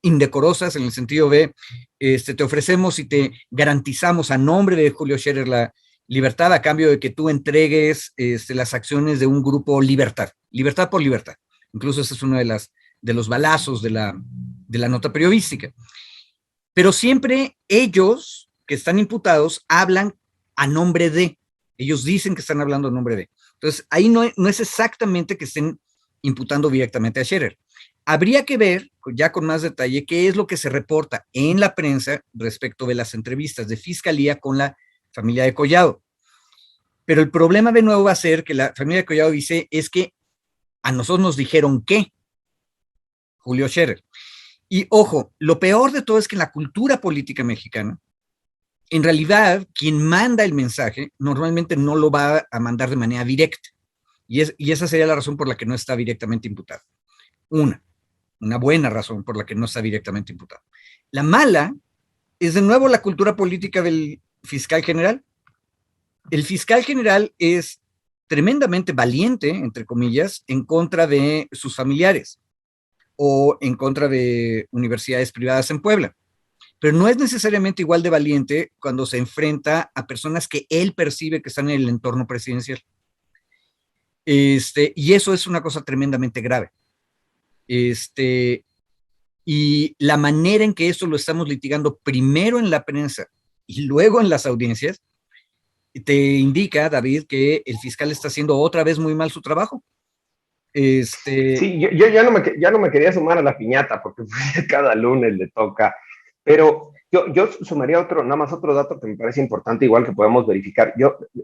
indecorosas en el sentido de te ofrecemos y te garantizamos a nombre de Julio Scherer la libertad a cambio de que tú entregues las acciones de un grupo Libertad por Libertad. Incluso ese es uno de los balazos de la nota periodística. Pero siempre ellos que están imputados hablan a nombre de, ellos dicen que están hablando a nombre de. Entonces, ahí no es exactamente que estén imputando directamente a Scherer. Habría que ver, ya con más detalle, qué es lo que se reporta en la prensa respecto de las entrevistas de Fiscalía con la familia de Collado. Pero el problema de nuevo va a ser que la familia de Collado dice, es que a nosotros nos dijeron que Julio Scherer. Y ojo, lo peor de todo es que en la cultura política mexicana, en realidad, quien manda el mensaje normalmente no lo va a mandar de manera directa. Y esa sería la razón por la que no está directamente imputado. Una buena razón por la que no está directamente imputado. La mala es de nuevo la cultura política del fiscal general. El fiscal general es tremendamente valiente, entre comillas, en contra de sus familiares o en contra de universidades privadas en Puebla. Pero no es necesariamente igual de valiente cuando se enfrenta a personas que él percibe que están en el entorno presidencial. Y eso es una cosa tremendamente grave. Y la manera en que esto lo estamos litigando primero en la prensa y luego en las audiencias, te indica, David, que el fiscal está haciendo otra vez muy mal su trabajo. Sí, yo ya no me quería sumar a la piñata porque cada lunes le toca, pero yo sumaría nada más otro dato que me parece importante, igual que podemos verificar.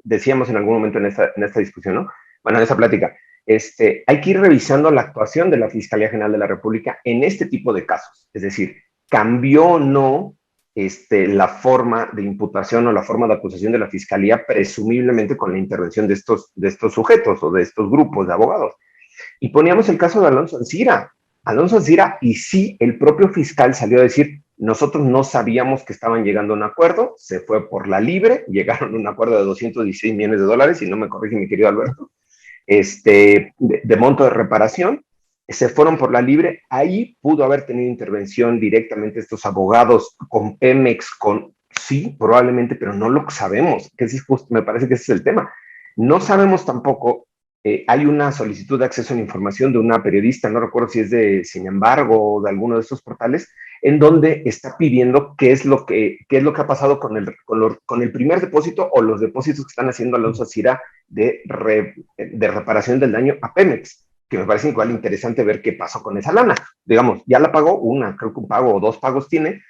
Decíamos en algún momento en esta discusión, ¿no? Bueno, en esa plática, hay que ir revisando la actuación de la Fiscalía General de la República en este tipo de casos. Es decir, ¿cambió o no la forma de imputación o la forma de acusación de la Fiscalía, presumiblemente con la intervención de estos sujetos o de estos grupos de abogados? Y poníamos el caso de Alonso Ancira. Y sí, el propio fiscal salió a decir, nosotros no sabíamos que estaban llegando a un acuerdo, se fue por la libre, llegaron a un acuerdo de $216 millones, si no me corrige mi querido Alberto, de monto de reparación, se fueron por la libre. Ahí pudo haber tenido intervención directamente estos abogados con Pemex, sí, probablemente, pero no lo sabemos, que sí, me parece que ese es el tema. No sabemos tampoco. Hay una solicitud de acceso a la información de una periodista, no recuerdo si es de Sin Embargo o de alguno de estos portales, en donde está pidiendo qué es lo que ha pasado con el primer depósito o los depósitos que están haciendo Alonso Ancira de reparación del daño a Pemex, que me parece igual interesante ver qué pasó con esa lana. Digamos, ya la pagó creo que un pago o 2 pagos tiene,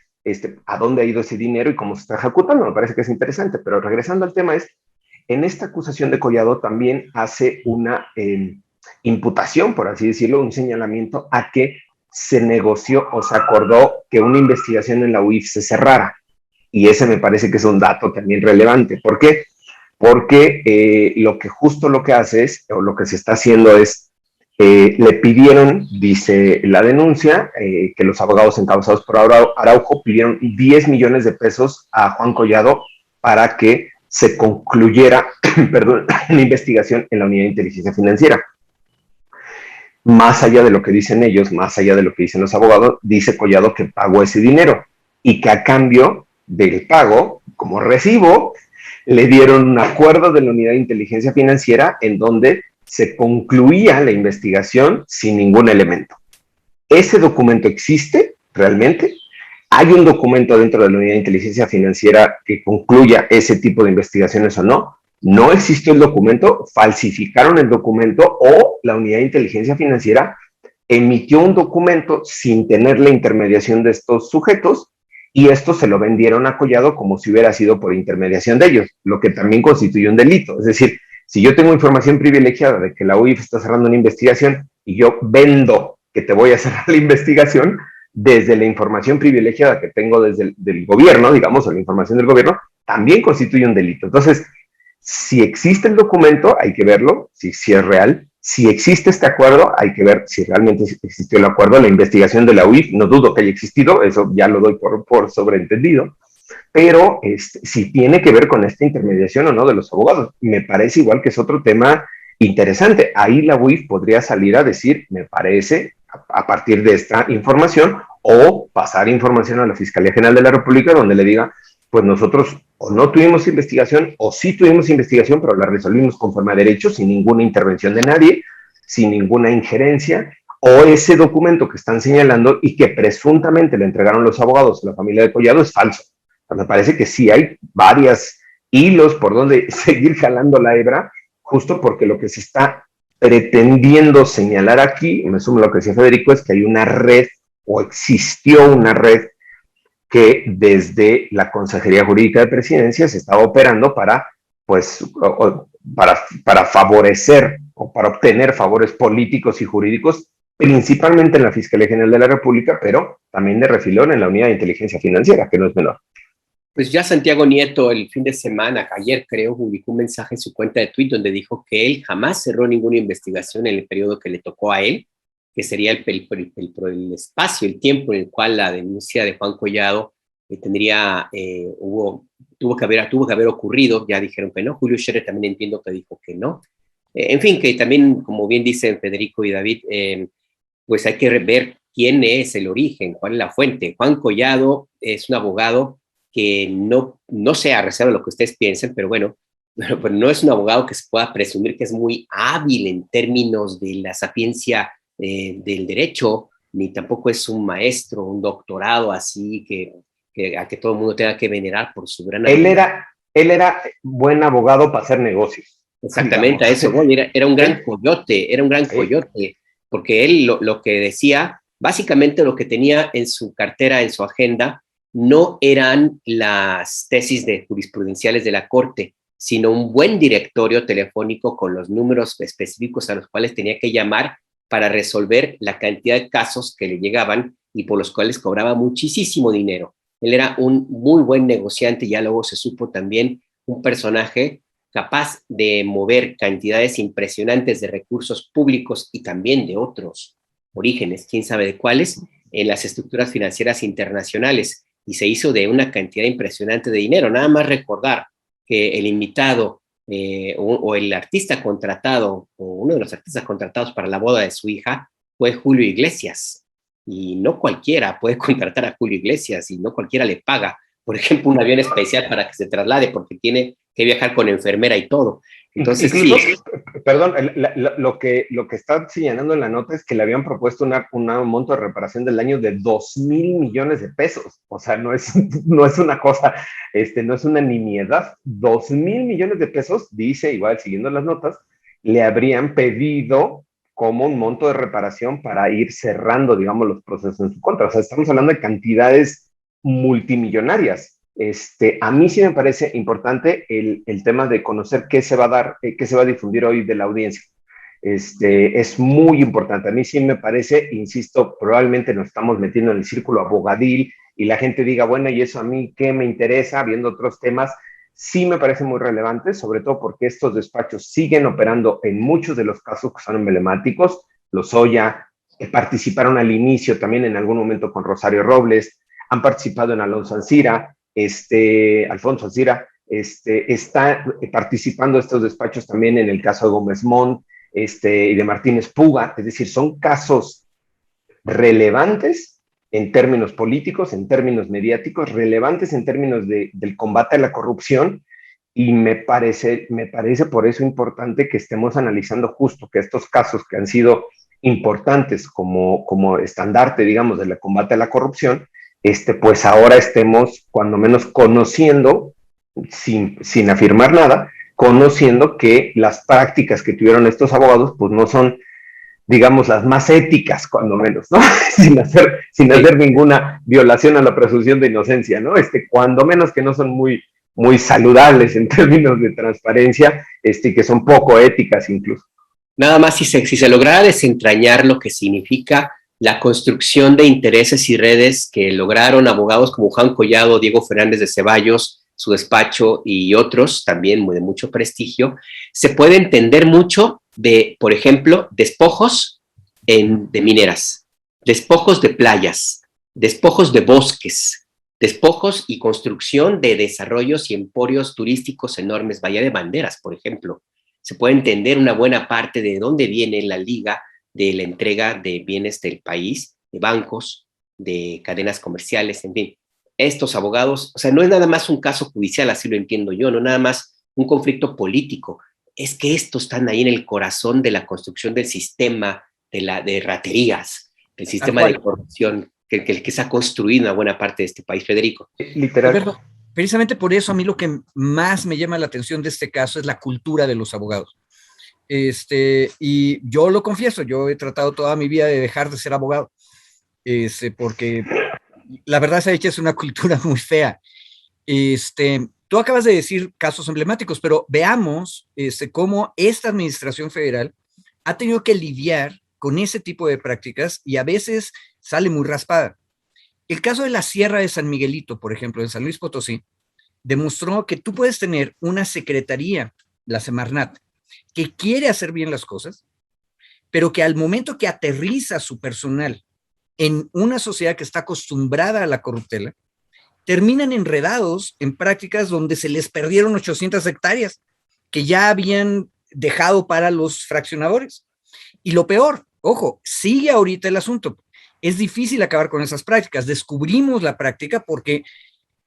a dónde ha ido ese dinero y cómo se está ejecutando, me parece que es interesante. Pero regresando al tema en esta acusación de Collado también hace una imputación, por así decirlo, un señalamiento a que se negoció o se acordó que una investigación en la UIF se cerrara. Y ese me parece que es un dato también relevante. ¿Por qué? Porque lo que hace es, o lo que se está haciendo es, le pidieron, dice la denuncia, que los abogados encabezados por Araujo pidieron 10 millones de pesos a Juan Collado para que se concluyera una investigación en la Unidad de Inteligencia Financiera. Más allá de lo que dicen ellos, más allá de lo que dicen los abogados, dice Collado que pagó ese dinero y que a cambio del pago, como recibo, le dieron un acuerdo de la Unidad de Inteligencia Financiera en donde se concluía la investigación sin ningún elemento. ¿Ese documento existe realmente? ¿Hay un documento dentro de la unidad de inteligencia financiera que concluya ese tipo de investigaciones o no? No existió el documento, falsificaron el documento o la unidad de inteligencia financiera emitió un documento sin tener la intermediación de estos sujetos y esto se lo vendieron a Collado como si hubiera sido por intermediación de ellos, lo que también constituye un delito. Es decir, si yo tengo información privilegiada de que la UIF está cerrando una investigación y yo vendo que te voy a cerrar la investigación, desde la información privilegiada que tengo desde el gobierno, digamos, o la información del gobierno, también constituye un delito. Entonces, si existe el documento, hay que verlo, si es real. Si existe este acuerdo, hay que ver si realmente existió el acuerdo. La investigación de la UIF, no dudo que haya existido, eso ya lo doy por sobreentendido, pero si tiene que ver con esta intermediación o no de los abogados. Me parece igual que es otro tema interesante. Ahí la UIF podría salir a decir, me parece, a partir de esta información, o pasar información a la Fiscalía General de la República donde le diga, pues nosotros o no tuvimos investigación o sí tuvimos investigación, pero la resolvimos conforme a derecho, sin ninguna intervención de nadie, sin ninguna injerencia, o ese documento que están señalando y que presuntamente le entregaron los abogados a la familia de Collado es falso. Me parece que sí hay varios hilos por donde seguir jalando la hebra, justo porque lo que se está pretendiendo señalar aquí, me sumo a lo que decía Federico, es que hay una red o existió una red que desde la Consejería Jurídica de Presidencia se estaba operando para, pues, para favorecer o para obtener favores políticos y jurídicos, principalmente en la Fiscalía General de la República, pero también de refilón en la Unidad de Inteligencia Financiera, que no es menor. Pues ya Santiago Nieto el fin de semana, ayer creo, publicó un mensaje en su cuenta de Twitter donde dijo que él jamás cerró ninguna investigación en el periodo que le tocó a él, que sería el espacio, el tiempo en el cual la denuncia de Juan Collado tuvo que haber ocurrido. Ya dijeron que no. Julio Scherer también entiendo que dijo que no. En fin, que también, como bien dicen Federico y David, pues hay que ver quién es el origen, cuál es la fuente. Juan Collado es un abogado que no sé, a reserva de lo que ustedes piensen, pero bueno, pero no es un abogado que se pueda presumir que es muy hábil en términos de la sapiencia del derecho, ni tampoco es un maestro, un doctorado así a que todo el mundo tenga que venerar por su gran habilidad. Él era buen abogado para hacer negocios. Exactamente, digamos. A eso, bueno, era un gran coyote, porque él lo que decía, básicamente lo que tenía en su cartera, en su agenda, no eran las tesis de jurisprudenciales de la Corte, sino un buen directorio telefónico con los números específicos a los cuales tenía que llamar para resolver la cantidad de casos que le llegaban y por los cuales cobraba muchísimo dinero. Él era un muy buen negociante, ya luego se supo también un personaje capaz de mover cantidades impresionantes de recursos públicos y también de otros orígenes, quién sabe de cuáles, en las estructuras financieras internacionales, y se hizo de una cantidad impresionante de dinero. Nada más recordar que el invitado o el artista contratado, o uno de los artistas contratados para la boda de su hija, fue Julio Iglesias, y no cualquiera puede contratar a Julio Iglesias, y no cualquiera le paga, por ejemplo, un avión especial para que se traslade, porque tiene que viajar con enfermera y todo. Entonces, incluso, sí. Perdón, lo que está señalando en la nota es que le habían propuesto un monto de reparación del año de 2,000 millones de pesos. O sea, no es una cosa, no es una nimiedad. 2,000 millones de pesos, dice, igual siguiendo las notas, le habrían pedido como un monto de reparación para ir cerrando, digamos, los procesos en su contra. O sea, estamos hablando de cantidades multimillonarias. A mí sí me parece importante el tema de conocer qué se va a dar, qué se va a difundir hoy de la audiencia. Es muy importante. A mí sí me parece, insisto, probablemente nos estamos metiendo en el círculo abogadil y la gente diga, bueno, ¿y eso a mí qué me interesa? Viendo otros temas, sí me parece muy relevante, sobre todo porque estos despachos siguen operando en muchos de los casos que son emblemáticos. Lozoya, participaron al inicio también en algún momento con Rosario Robles, han participado en Alfonso Ancira, está participando estos despachos también en el caso de Gómez Montt y de Martínez Puga, es decir, son casos relevantes en términos políticos, en términos mediáticos, relevantes en términos del combate a la corrupción Y me parece por eso importante que estemos analizando justo que estos casos que han sido importantes como estandarte, digamos, del combate a la corrupción, pues ahora estemos cuando menos conociendo, sin afirmar nada, conociendo que las prácticas que tuvieron estos abogados, pues no son, digamos, las más éticas, cuando menos, ¿no? sin hacer ninguna violación a la presunción de inocencia, ¿no? Cuando menos que no son muy saludables en términos de transparencia, que son poco éticas incluso. Nada más si se lograra desentrañar lo que significa la construcción de intereses y redes que lograron abogados como Juan Collado, Diego Fernández de Ceballos, su despacho y otros también de mucho prestigio, se puede entender mucho de, por ejemplo, despojos de mineras, despojos de playas, despojos de bosques, despojos y construcción de desarrollos y emporios turísticos enormes, Bahía de Banderas, por ejemplo. Se puede entender una buena parte de dónde viene la liga de la entrega de bienes del país, de bancos, de cadenas comerciales, en fin. Estos abogados, o sea, no es nada más un caso judicial, así lo entiendo yo, no nada más un conflicto político, es que estos están ahí en el corazón de la construcción del sistema de raterías, del sistema de corrupción que se ha construido en una buena parte de este país, Federico. Literal. Alberto, precisamente por eso a mí lo que más me llama la atención de este caso es la cultura de los abogados. Y yo lo confieso, yo he tratado toda mi vida de dejar de ser abogado, porque la verdad es una cultura muy fea. Tú acabas de decir casos emblemáticos, pero veamos cómo esta administración federal ha tenido que lidiar con ese tipo de prácticas y a veces sale muy raspada. El caso de la Sierra de San Miguelito, por ejemplo, en San Luis Potosí, demostró que tú puedes tener una secretaría, la Semarnat, que quiere hacer bien las cosas, pero que al momento que aterriza su personal en una sociedad que está acostumbrada a la corruptela, terminan enredados en prácticas donde se les perdieron 800 hectáreas que ya habían dejado para los fraccionadores. Y lo peor, ojo, sigue ahorita el asunto. Es difícil acabar con esas prácticas. Descubrimos la práctica porque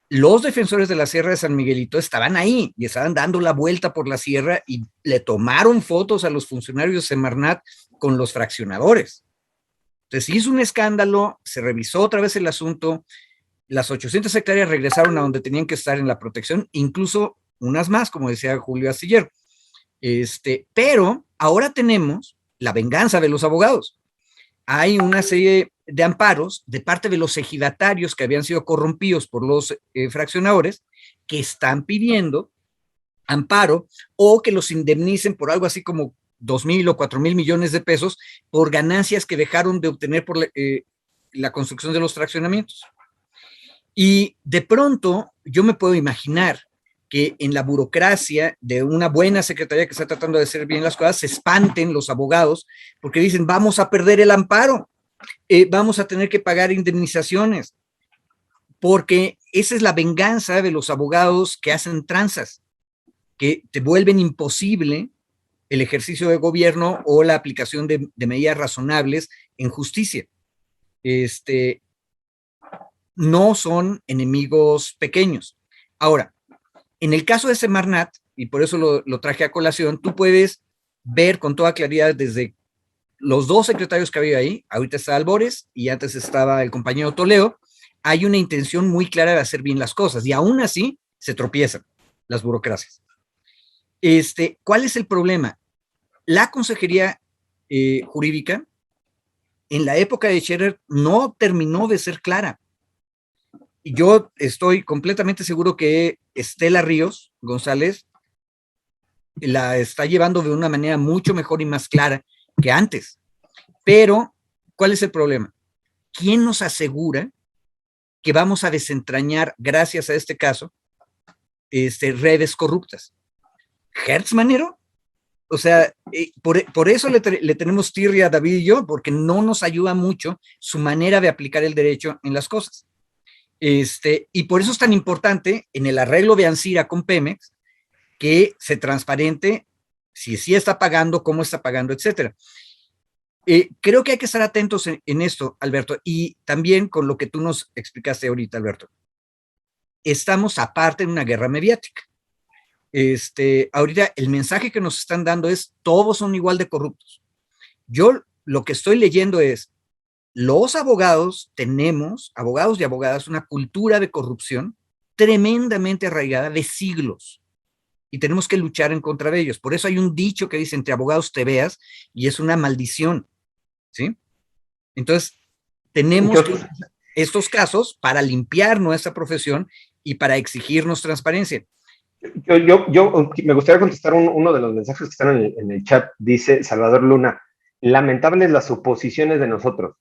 los defensores de la Sierra de San Miguelito estaban ahí y estaban dando la vuelta por la sierra y le tomaron fotos a los funcionarios de Semarnat con los fraccionadores. Entonces hizo un escándalo, se revisó otra vez el asunto, las 800 hectáreas regresaron a donde tenían que estar en la protección, incluso unas más, como decía Julio Astillero. Pero ahora tenemos la venganza de los abogados. Hay una serie de amparos de parte de los ejidatarios que habían sido corrompidos por los fraccionadores que están pidiendo amparo o que los indemnicen por algo así como 2,000 o 4,000 millones de pesos por ganancias que dejaron de obtener por la construcción de los fraccionamientos. Y de pronto yo me puedo imaginar que en la burocracia de una buena secretaría que está tratando de hacer bien las cosas, se espanten los abogados porque dicen, vamos a perder el amparo, vamos a tener que pagar indemnizaciones, porque esa es la venganza de los abogados que hacen tranzas, que te vuelven imposible el ejercicio de gobierno o la aplicación de medidas razonables en justicia. No son enemigos pequeños. Ahora, en el caso de Semarnat, y por eso lo traje a colación, tú puedes ver con toda claridad desde los dos secretarios que había ahí, ahorita está Albores y antes estaba el compañero Toledo, hay una intención muy clara de hacer bien las cosas y aún así se tropiezan las burocracias. ¿Cuál es el problema? La consejería jurídica en la época de Scherer no terminó de ser clara. Y yo estoy completamente seguro que Estela Ríos González la está llevando de una manera mucho mejor y más clara que antes. Pero, ¿cuál es el problema? ¿Quién nos asegura que vamos a desentrañar, gracias a este caso, redes corruptas? ¿Hertz Manero? O sea, por eso le tenemos tirria a David y yo, porque no nos ayuda mucho su manera de aplicar el derecho en las cosas. Y por eso es tan importante en el arreglo de Ancira con Pemex que se transparente si sí está pagando, cómo está pagando, etcétera. Creo que hay que estar atentos en esto, Alberto, y también con lo que tú nos explicaste ahorita, Alberto. Estamos aparte en una guerra mediática. ahorita el mensaje que nos están dando es todos son igual de corruptos. Yo lo que estoy leyendo es, los abogados tenemos, abogados y abogadas, una cultura de corrupción tremendamente arraigada de siglos y tenemos que luchar en contra de ellos. Por eso hay un dicho que dice, entre abogados te veas, y es una maldición, ¿sí? Entonces, tenemos que usar estos casos para limpiar nuestra profesión y para exigirnos transparencia. Yo me gustaría contestar uno de los mensajes que están en el chat. Dice Salvador Luna, lamentables las suposiciones de nosotros.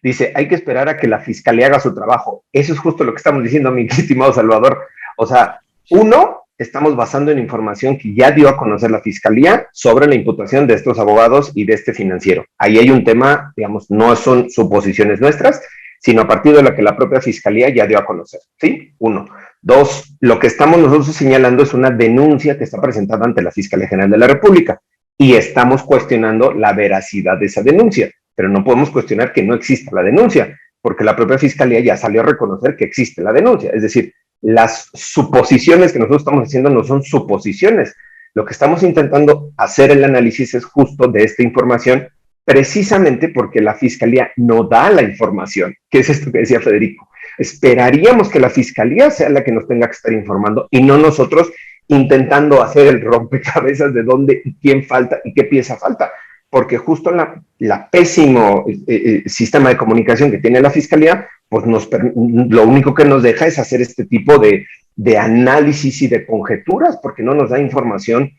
Dice, hay que esperar a que la fiscalía haga su trabajo. Eso es justo lo que estamos diciendo, mi estimado Salvador. O sea, estamos basando en información que ya dio a conocer la fiscalía sobre la imputación de estos abogados y de este financiero. Ahí hay un tema, digamos, no son suposiciones nuestras, sino a partir de la que la propia fiscalía ya dio a conocer, ¿sí? 1. 2, lo que estamos nosotros señalando es una denuncia que está presentada ante la Fiscalía General de la República y estamos cuestionando la veracidad de esa denuncia, pero no podemos cuestionar que no exista la denuncia, porque la propia Fiscalía ya salió a reconocer que existe la denuncia. Es decir, las suposiciones que nosotros estamos haciendo no son suposiciones. Lo que estamos intentando hacer el análisis es justo de esta información, precisamente porque la Fiscalía no da la información, que es esto que decía Federico. Esperaríamos que la Fiscalía sea la que nos tenga que estar informando y no nosotros intentando hacer el rompecabezas de dónde y quién falta y qué pieza falta, porque justo la pésimo sistema de comunicación que tiene la Fiscalía, pues lo único que nos deja es hacer este tipo de análisis y de conjeturas, porque no nos da información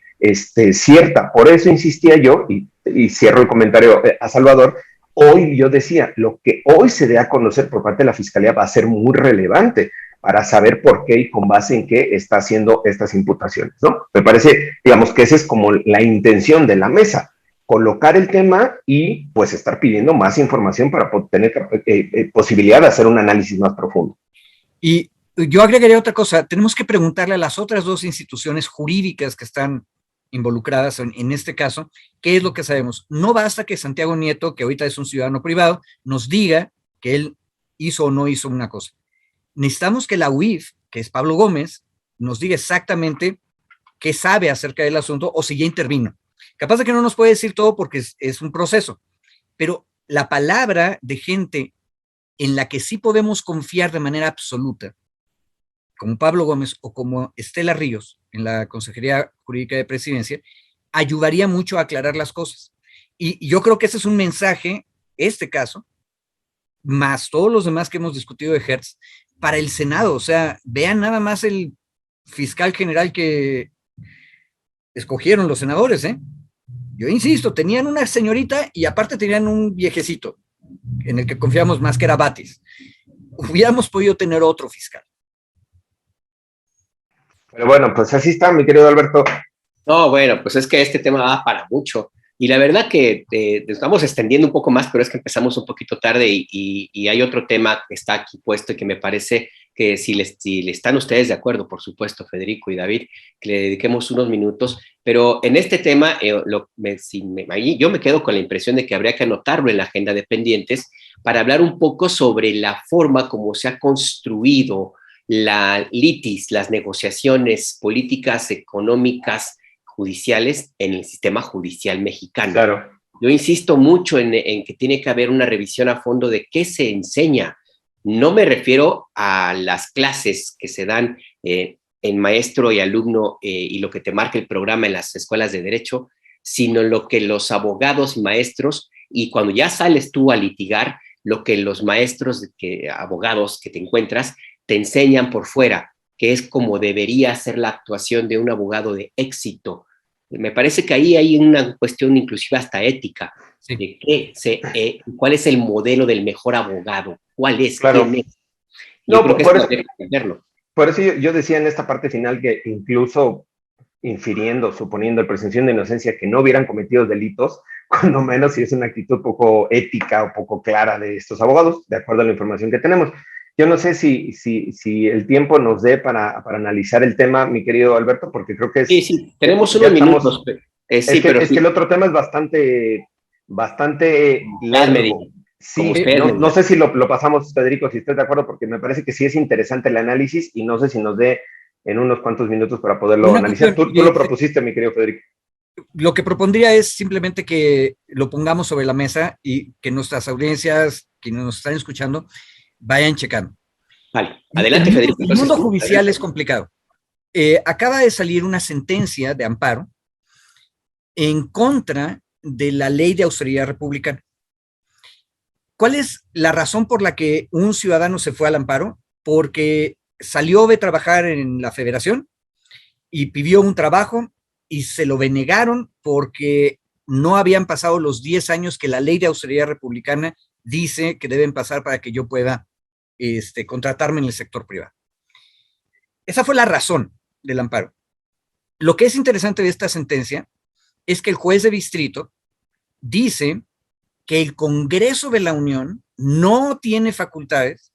cierta. Por eso insistía yo, y cierro el comentario a Salvador, hoy yo decía, lo que hoy se dé a conocer por parte de la Fiscalía va a ser muy relevante para saber por qué y con base en qué está haciendo estas imputaciones, ¿no? Me parece, digamos, que esa es como la intención de la mesa, colocar el tema y pues estar pidiendo más información para tener posibilidad de hacer un análisis más profundo. Y yo agregaría otra cosa, tenemos que preguntarle a las otras dos instituciones jurídicas que están involucradas en este caso, ¿qué es lo que sabemos? No basta que Santiago Nieto, que ahorita es un ciudadano privado, nos diga que él hizo o no hizo una cosa. Necesitamos que la UIF, que es Pablo Gómez, nos diga exactamente qué sabe acerca del asunto o si ya intervino. Capaz de que no nos puede decir todo porque es un proceso, pero la palabra de gente en la que sí podemos confiar de manera absoluta, como Pablo Gómez o como Estela Ríos en la Consejería Jurídica de Presidencia, ayudaría mucho a aclarar las cosas. Y yo creo que ese es un mensaje, este caso, más todos los demás que hemos discutido de Hertz, para el Senado. O sea, vean nada más el fiscal general que escogieron los senadores, ¿eh? Yo insisto, tenían una señorita y aparte tenían un viejecito en el que confiamos más, que era Batis. Hubiéramos podido tener otro fiscal. Pero bueno, pues así está, mi querido Alberto. No, bueno, pues es que este tema va para mucho. Y la verdad que estamos extendiendo un poco más, pero es que empezamos un poquito tarde y hay otro tema que está aquí puesto y que me parece que si están ustedes de acuerdo, por supuesto, Federico y David, que le dediquemos unos minutos. Pero en este tema, yo me quedo con la impresión de que habría que anotarlo en la agenda de pendientes para hablar un poco sobre la forma como se ha construido la litis, las negociaciones políticas, económicas, judiciales en el sistema judicial mexicano. Claro. Yo insisto mucho en que tiene que haber una revisión a fondo de qué se enseña. No me refiero a las clases que se dan en maestro y alumno y lo que te marca el programa en las escuelas de derecho, sino lo que los abogados y maestros, y cuando ya sales tú a litigar, lo que los maestros, abogados que te encuentras, te enseñan por fuera, que es como debería ser la actuación de un abogado de éxito. Me parece que ahí hay una cuestión inclusive hasta ética, sí, de cuál es el modelo del mejor abogado, cuál es, claro. quién es. Yo creo que por eso yo decía en esta parte final que incluso infiriendo, suponiendo la presunción de inocencia que no hubieran cometido delitos, cuando menos si es una actitud poco ética o poco clara de estos abogados, de acuerdo a la información que tenemos. Yo no sé si el tiempo nos dé para analizar el tema, mi querido Alberto, porque creo que es... Sí, tenemos unos minutos. Es que el otro tema es bastante largo. Sí, no sé si lo pasamos, Federico, si estás de acuerdo, porque me parece que sí es interesante el análisis y no sé si nos dé en unos cuantos minutos para poderlo Una analizar. cuestión, Tú lo propusiste, mi querido Federico. Lo que propondría es simplemente que lo pongamos sobre la mesa y que nuestras audiencias, quienes nos están escuchando, vayan checando. Vale, adelante, Federico. El mundo judicial es complicado. Acaba de salir una sentencia de amparo en contra de la ley de austeridad republicana. ¿Cuál es la razón por la que un ciudadano se fue al amparo? Porque salió de trabajar en la federación y pidió un trabajo y se lo denegaron porque no habían pasado los 10 años que la ley de austeridad republicana dice que deben pasar para que yo pueda contratarme en el sector privado. Esa fue la razón del amparo. Lo que es interesante de esta sentencia es que el juez de distrito dice que el Congreso de la Unión no tiene facultades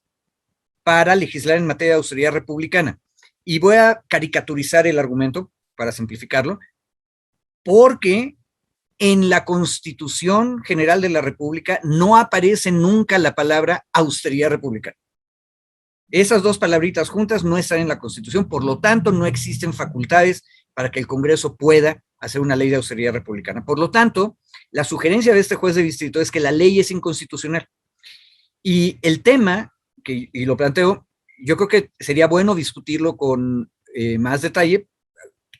para legislar en materia de austeridad republicana. Y voy a caricaturizar el argumento para simplificarlo, porque en la Constitución General de la República no aparece nunca la palabra austeridad republicana. Esas dos palabritas juntas no están en la Constitución, por lo tanto no existen facultades para que el Congreso pueda hacer una ley de austeridad republicana. Por lo tanto, la sugerencia de este juez de distrito es que la ley es inconstitucional. Y el tema, y lo planteo, yo creo que sería bueno discutirlo con más detalle,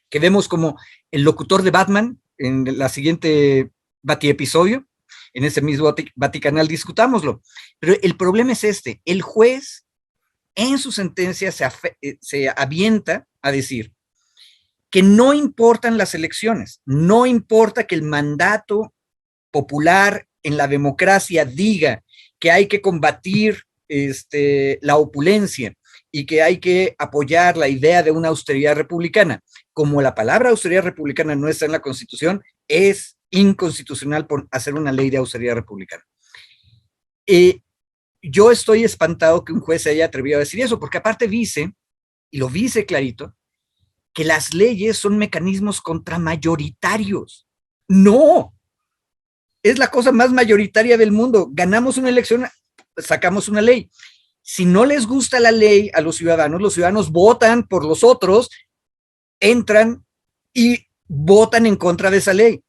que vemos como el locutor de Batman en la siguiente Batiepisodio, en ese mismo Vaticanal discutámoslo. Pero el problema es el juez en su sentencia se avienta a decir que no importan las elecciones, no importa que el mandato popular en la democracia diga que hay que combatir la opulencia y que hay que apoyar la idea de una austeridad republicana. Como la palabra austeridad republicana no está en la Constitución, es inconstitucional por hacer una ley de austeridad republicana. Yo estoy espantado que un juez se haya atrevido a decir eso, porque aparte dice, y lo dice clarito, que las leyes son mecanismos contramayoritarios. No, es la cosa más mayoritaria del mundo. Ganamos una elección, sacamos una ley. Si no les gusta la ley a los ciudadanos votan por los otros, entran y votan en contra de esa ley.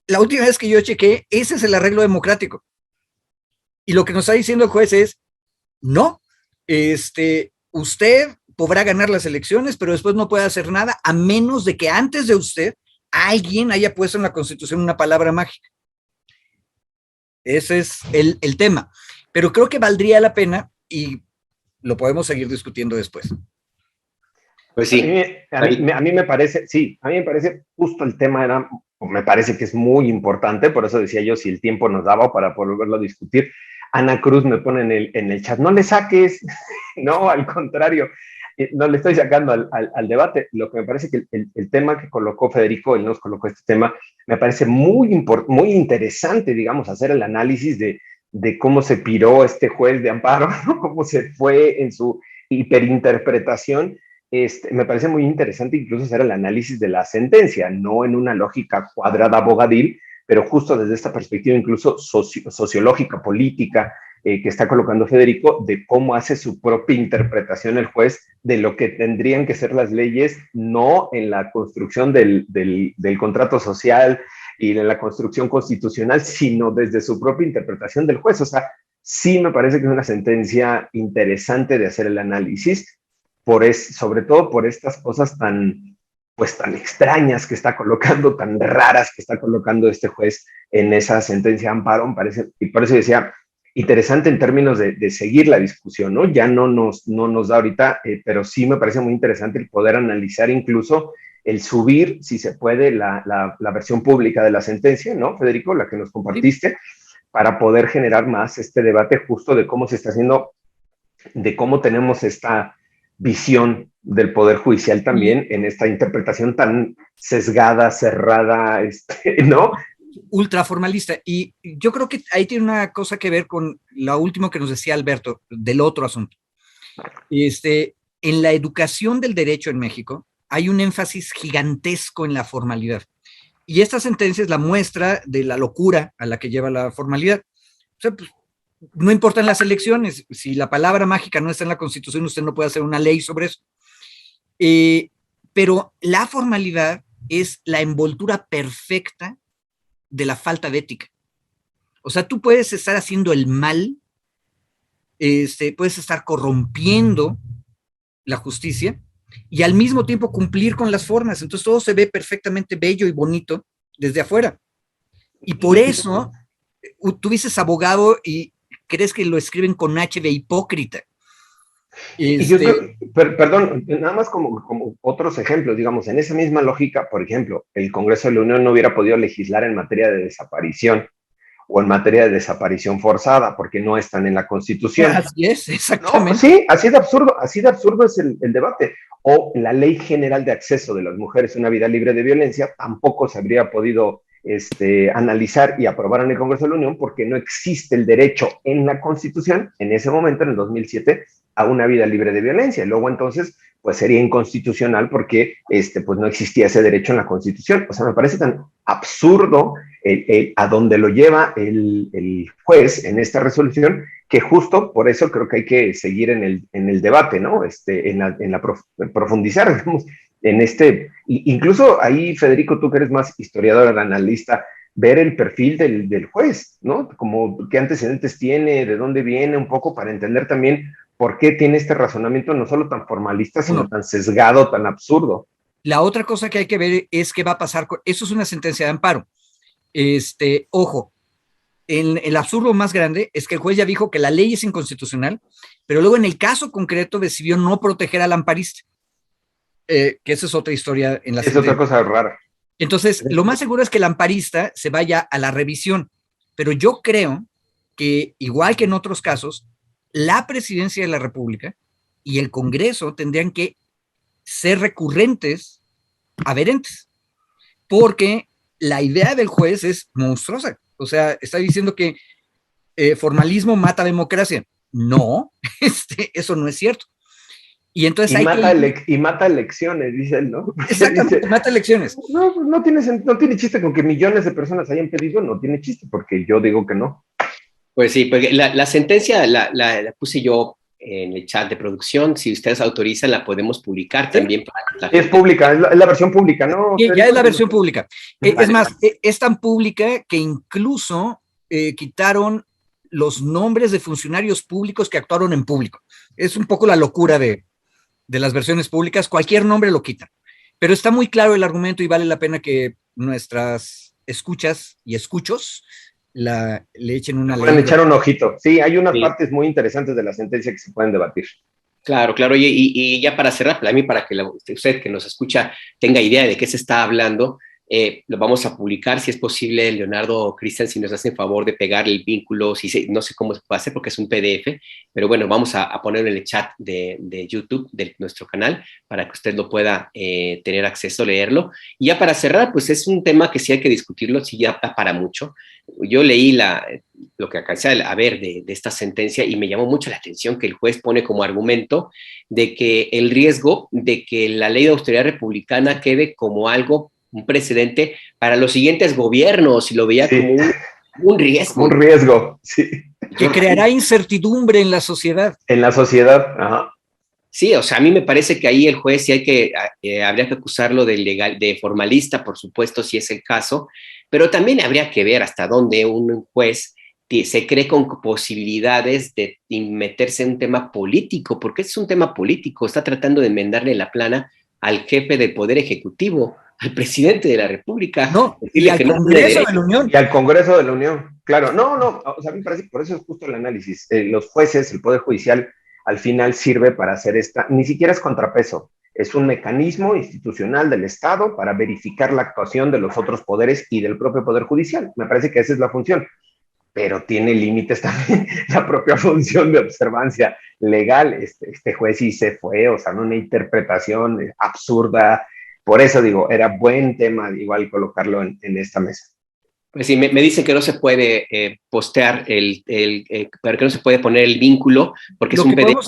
La última vez que yo chequé, ese es el arreglo democrático. Y lo que nos está diciendo el juez es, no, usted podrá ganar las elecciones, pero después no puede hacer nada a menos de que antes de usted alguien haya puesto en la Constitución una palabra mágica. Ese es el tema. Pero creo que valdría la pena y lo podemos seguir discutiendo después. Pues sí. A mí me parece, sí, a mí me parece justo el tema me parece que es muy importante, por eso decía yo si el tiempo nos daba para volverlo a discutir. Ana Cruz me pone en el chat, no le saques, no, al contrario, no le estoy sacando al debate. Lo que me parece que el tema que colocó Federico, él nos colocó este tema, me parece muy interesante, digamos, hacer el análisis de cómo se piró este juez de amparo, ¿no? Cómo se fue en su hiperinterpretación. Me parece muy interesante incluso hacer el análisis de la sentencia, no en una lógica cuadrada abogadil, pero justo desde esta perspectiva incluso sociológica, política, que está colocando Federico, de cómo hace su propia interpretación el juez de lo que tendrían que ser las leyes, no en la construcción del contrato social y de la construcción constitucional, sino desde su propia interpretación del juez. O sea, sí me parece que es una sentencia interesante de hacer el análisis, sobre todo por estas cosas tan extrañas que está colocando, tan raras que está colocando este juez en esa sentencia de amparo, me parece, y por eso decía, interesante en términos de seguir la discusión, ¿no? Ya no nos da ahorita, pero sí me parece muy interesante el poder analizar incluso el subir, si se puede, la versión pública de la sentencia, ¿no, Federico? La que nos compartiste, para poder generar más este debate justo de cómo se está haciendo, de cómo tenemos esta visión del Poder Judicial también en esta interpretación tan sesgada, cerrada, ¿no? Ultraformalista. Y yo creo que ahí tiene una cosa que ver con lo último que nos decía Alberto, del otro asunto. En la educación del derecho en México hay un énfasis gigantesco en la formalidad. Y esta sentencia es la muestra de la locura a la que lleva la formalidad. O sea, pues, no importan las elecciones, si la palabra mágica no está en la Constitución, usted no puede hacer una ley sobre eso. Pero la formalidad es la envoltura perfecta de la falta de ética. O sea, tú puedes estar haciendo el mal, puedes estar corrompiendo la justicia y al mismo tiempo cumplir con las formas. Entonces todo se ve perfectamente bello y bonito desde afuera. Y por eso tú dices abogado y crees que lo escriben con H de hipócrita. Y yo creo, perdón, nada más como otros ejemplos, digamos, en esa misma lógica, por ejemplo, el Congreso de la Unión no hubiera podido legislar en materia de desaparición o en materia de desaparición forzada, porque no están en la Constitución. Así es, exactamente. No, sí, así de absurdo es el debate. O la Ley General de Acceso de las Mujeres a una Vida Libre de Violencia tampoco se habría podido analizar y aprobar en el Congreso de la Unión porque no existe el derecho en la Constitución, en ese momento, en el 2007, a una vida libre de violencia. Y luego entonces, pues sería inconstitucional porque pues no existía ese derecho en la Constitución. O sea, me parece tan absurdo a donde lo lleva el juez en esta resolución, que justo por eso creo que hay que seguir en el debate, ¿no? Profundizar, digamos, incluso ahí, Federico, tú que eres más historiador, analista, ver el perfil del juez, ¿no? Como qué antecedentes tiene, de dónde viene, un poco para entender también por qué tiene este razonamiento no solo tan formalista, sino tan sesgado, tan absurdo. La otra cosa que hay que ver es qué va a pasar con... Eso es una sentencia de amparo. Ojo, el absurdo más grande es que el juez ya dijo que la ley es inconstitucional, pero luego en el caso concreto decidió no proteger al amparista, que esa es otra historia en la sentencia. Es otra cosa rara. Entonces, lo más seguro es que el amparista se vaya a la revisión, pero yo creo que, igual que en otros casos, la Presidencia de la República y el Congreso tendrían que ser recurrentes, adherentes, porque la idea del juez es monstruosa. O sea, está diciendo que formalismo mata democracia. No, eso no es cierto. Y entonces mata elecciones, dice él, ¿no? Exactamente, dice, mata elecciones. No tiene chiste con que millones de personas hayan pedido, no tiene chiste, porque yo digo que no. Pues sí, porque la sentencia la puse yo en el chat de producción. Si ustedes autorizan, la podemos publicar también. Para es pública, es la versión pública, ¿no? Sí, ya es la versión pública. Vale. Es más, es tan pública que incluso quitaron los nombres de funcionarios públicos que actuaron en público. Es un poco la locura de las versiones públicas. Cualquier nombre lo quitan. Pero está muy claro el argumento y vale la pena que nuestras escuchas y escuchos le echen una leída. Pueden echar un ojito. Sí, hay unas partes muy interesantes de la sentencia que se pueden debatir. Claro, claro. Y ya para cerrar, para mí, para que usted que nos escucha tenga idea de qué se está hablando, lo vamos a publicar, si es posible, Leonardo, Cristian, si nos hacen favor de pegar el vínculo, no sé cómo se puede hacer porque es un PDF, pero bueno, vamos a ponerlo en el chat de YouTube, de nuestro canal, para que usted lo pueda tener acceso, leerlo. Y ya para cerrar, pues es un tema que sí hay que discutirlo, sí ya da para mucho. Yo leí lo que alcancé a ver de esta sentencia y me llamó mucho la atención que el juez pone como argumento de que el riesgo de que la ley de austeridad republicana quede como un precedente para los siguientes gobiernos, y lo veía como un riesgo. Un riesgo, sí. Que creará incertidumbre en la sociedad. En la sociedad, ajá. Sí, o sea, a mí me parece que ahí el juez sí habría que acusarlo de formalista, por supuesto, si es el caso, pero también habría que ver hasta dónde un juez se cree con posibilidades de meterse en un tema político, porque es un tema político, está tratando de enmendarle la plana al jefe del Poder Ejecutivo, al presidente de la República. No, y al Congreso de la Unión. Y al Congreso de la Unión, claro. No, o sea, me parece, por eso es justo el análisis. Los jueces, el Poder Judicial, al final sirve para hacer ni siquiera es contrapeso, es un mecanismo institucional del Estado para verificar la actuación de los otros poderes y del propio Poder Judicial. Me parece que esa es la función, pero tiene límites también la propia función de observancia legal. Este juez sí se fue, o sea, una interpretación absurda. Por eso digo, era buen tema igual colocarlo en esta mesa. Pues sí, me dicen que no se puede postear pero que no se puede poner el vínculo, porque es un PDF.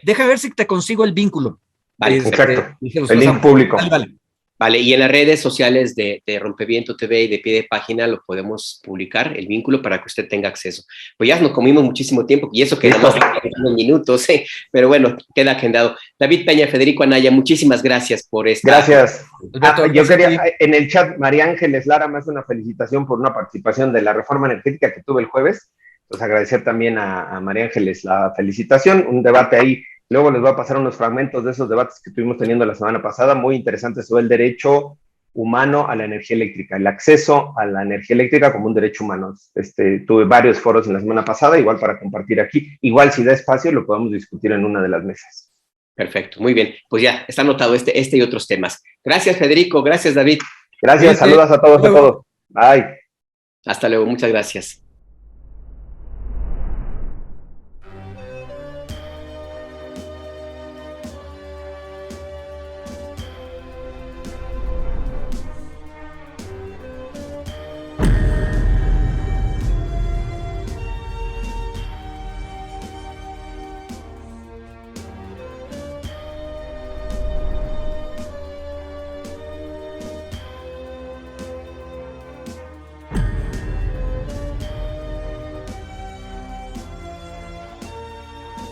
Deja ver si te consigo el vínculo. Vale, exacto. El link público. Vale. Vale, y en las redes sociales de Rompeviento TV y de Pie de Página lo podemos publicar, el vínculo, para que usted tenga acceso. Pues ya nos comimos muchísimo tiempo, y eso que nada más unos minutos, pero bueno, queda agendado. David Peña, Federico Anaya, muchísimas gracias por esta... Gracias. Alberto, Yo quería, en el chat, María Ángeles Lara me hace una felicitación por una participación de la reforma energética que tuve el jueves. Pues agradecer también a María Ángeles la felicitación, un debate ahí. Luego les voy a pasar unos fragmentos de esos debates que estuvimos teniendo la semana pasada, muy interesantes, sobre el derecho humano a la energía eléctrica, el acceso a la energía eléctrica como un derecho humano. Tuve varios foros en la semana pasada, igual para compartir aquí. Igual si da espacio lo podemos discutir en una de las mesas. Perfecto, muy bien. Pues ya, está anotado este y otros temas. Gracias, Federico. Gracias, David. Gracias, saludos a todos, a todos. Bye. Hasta luego, muchas gracias.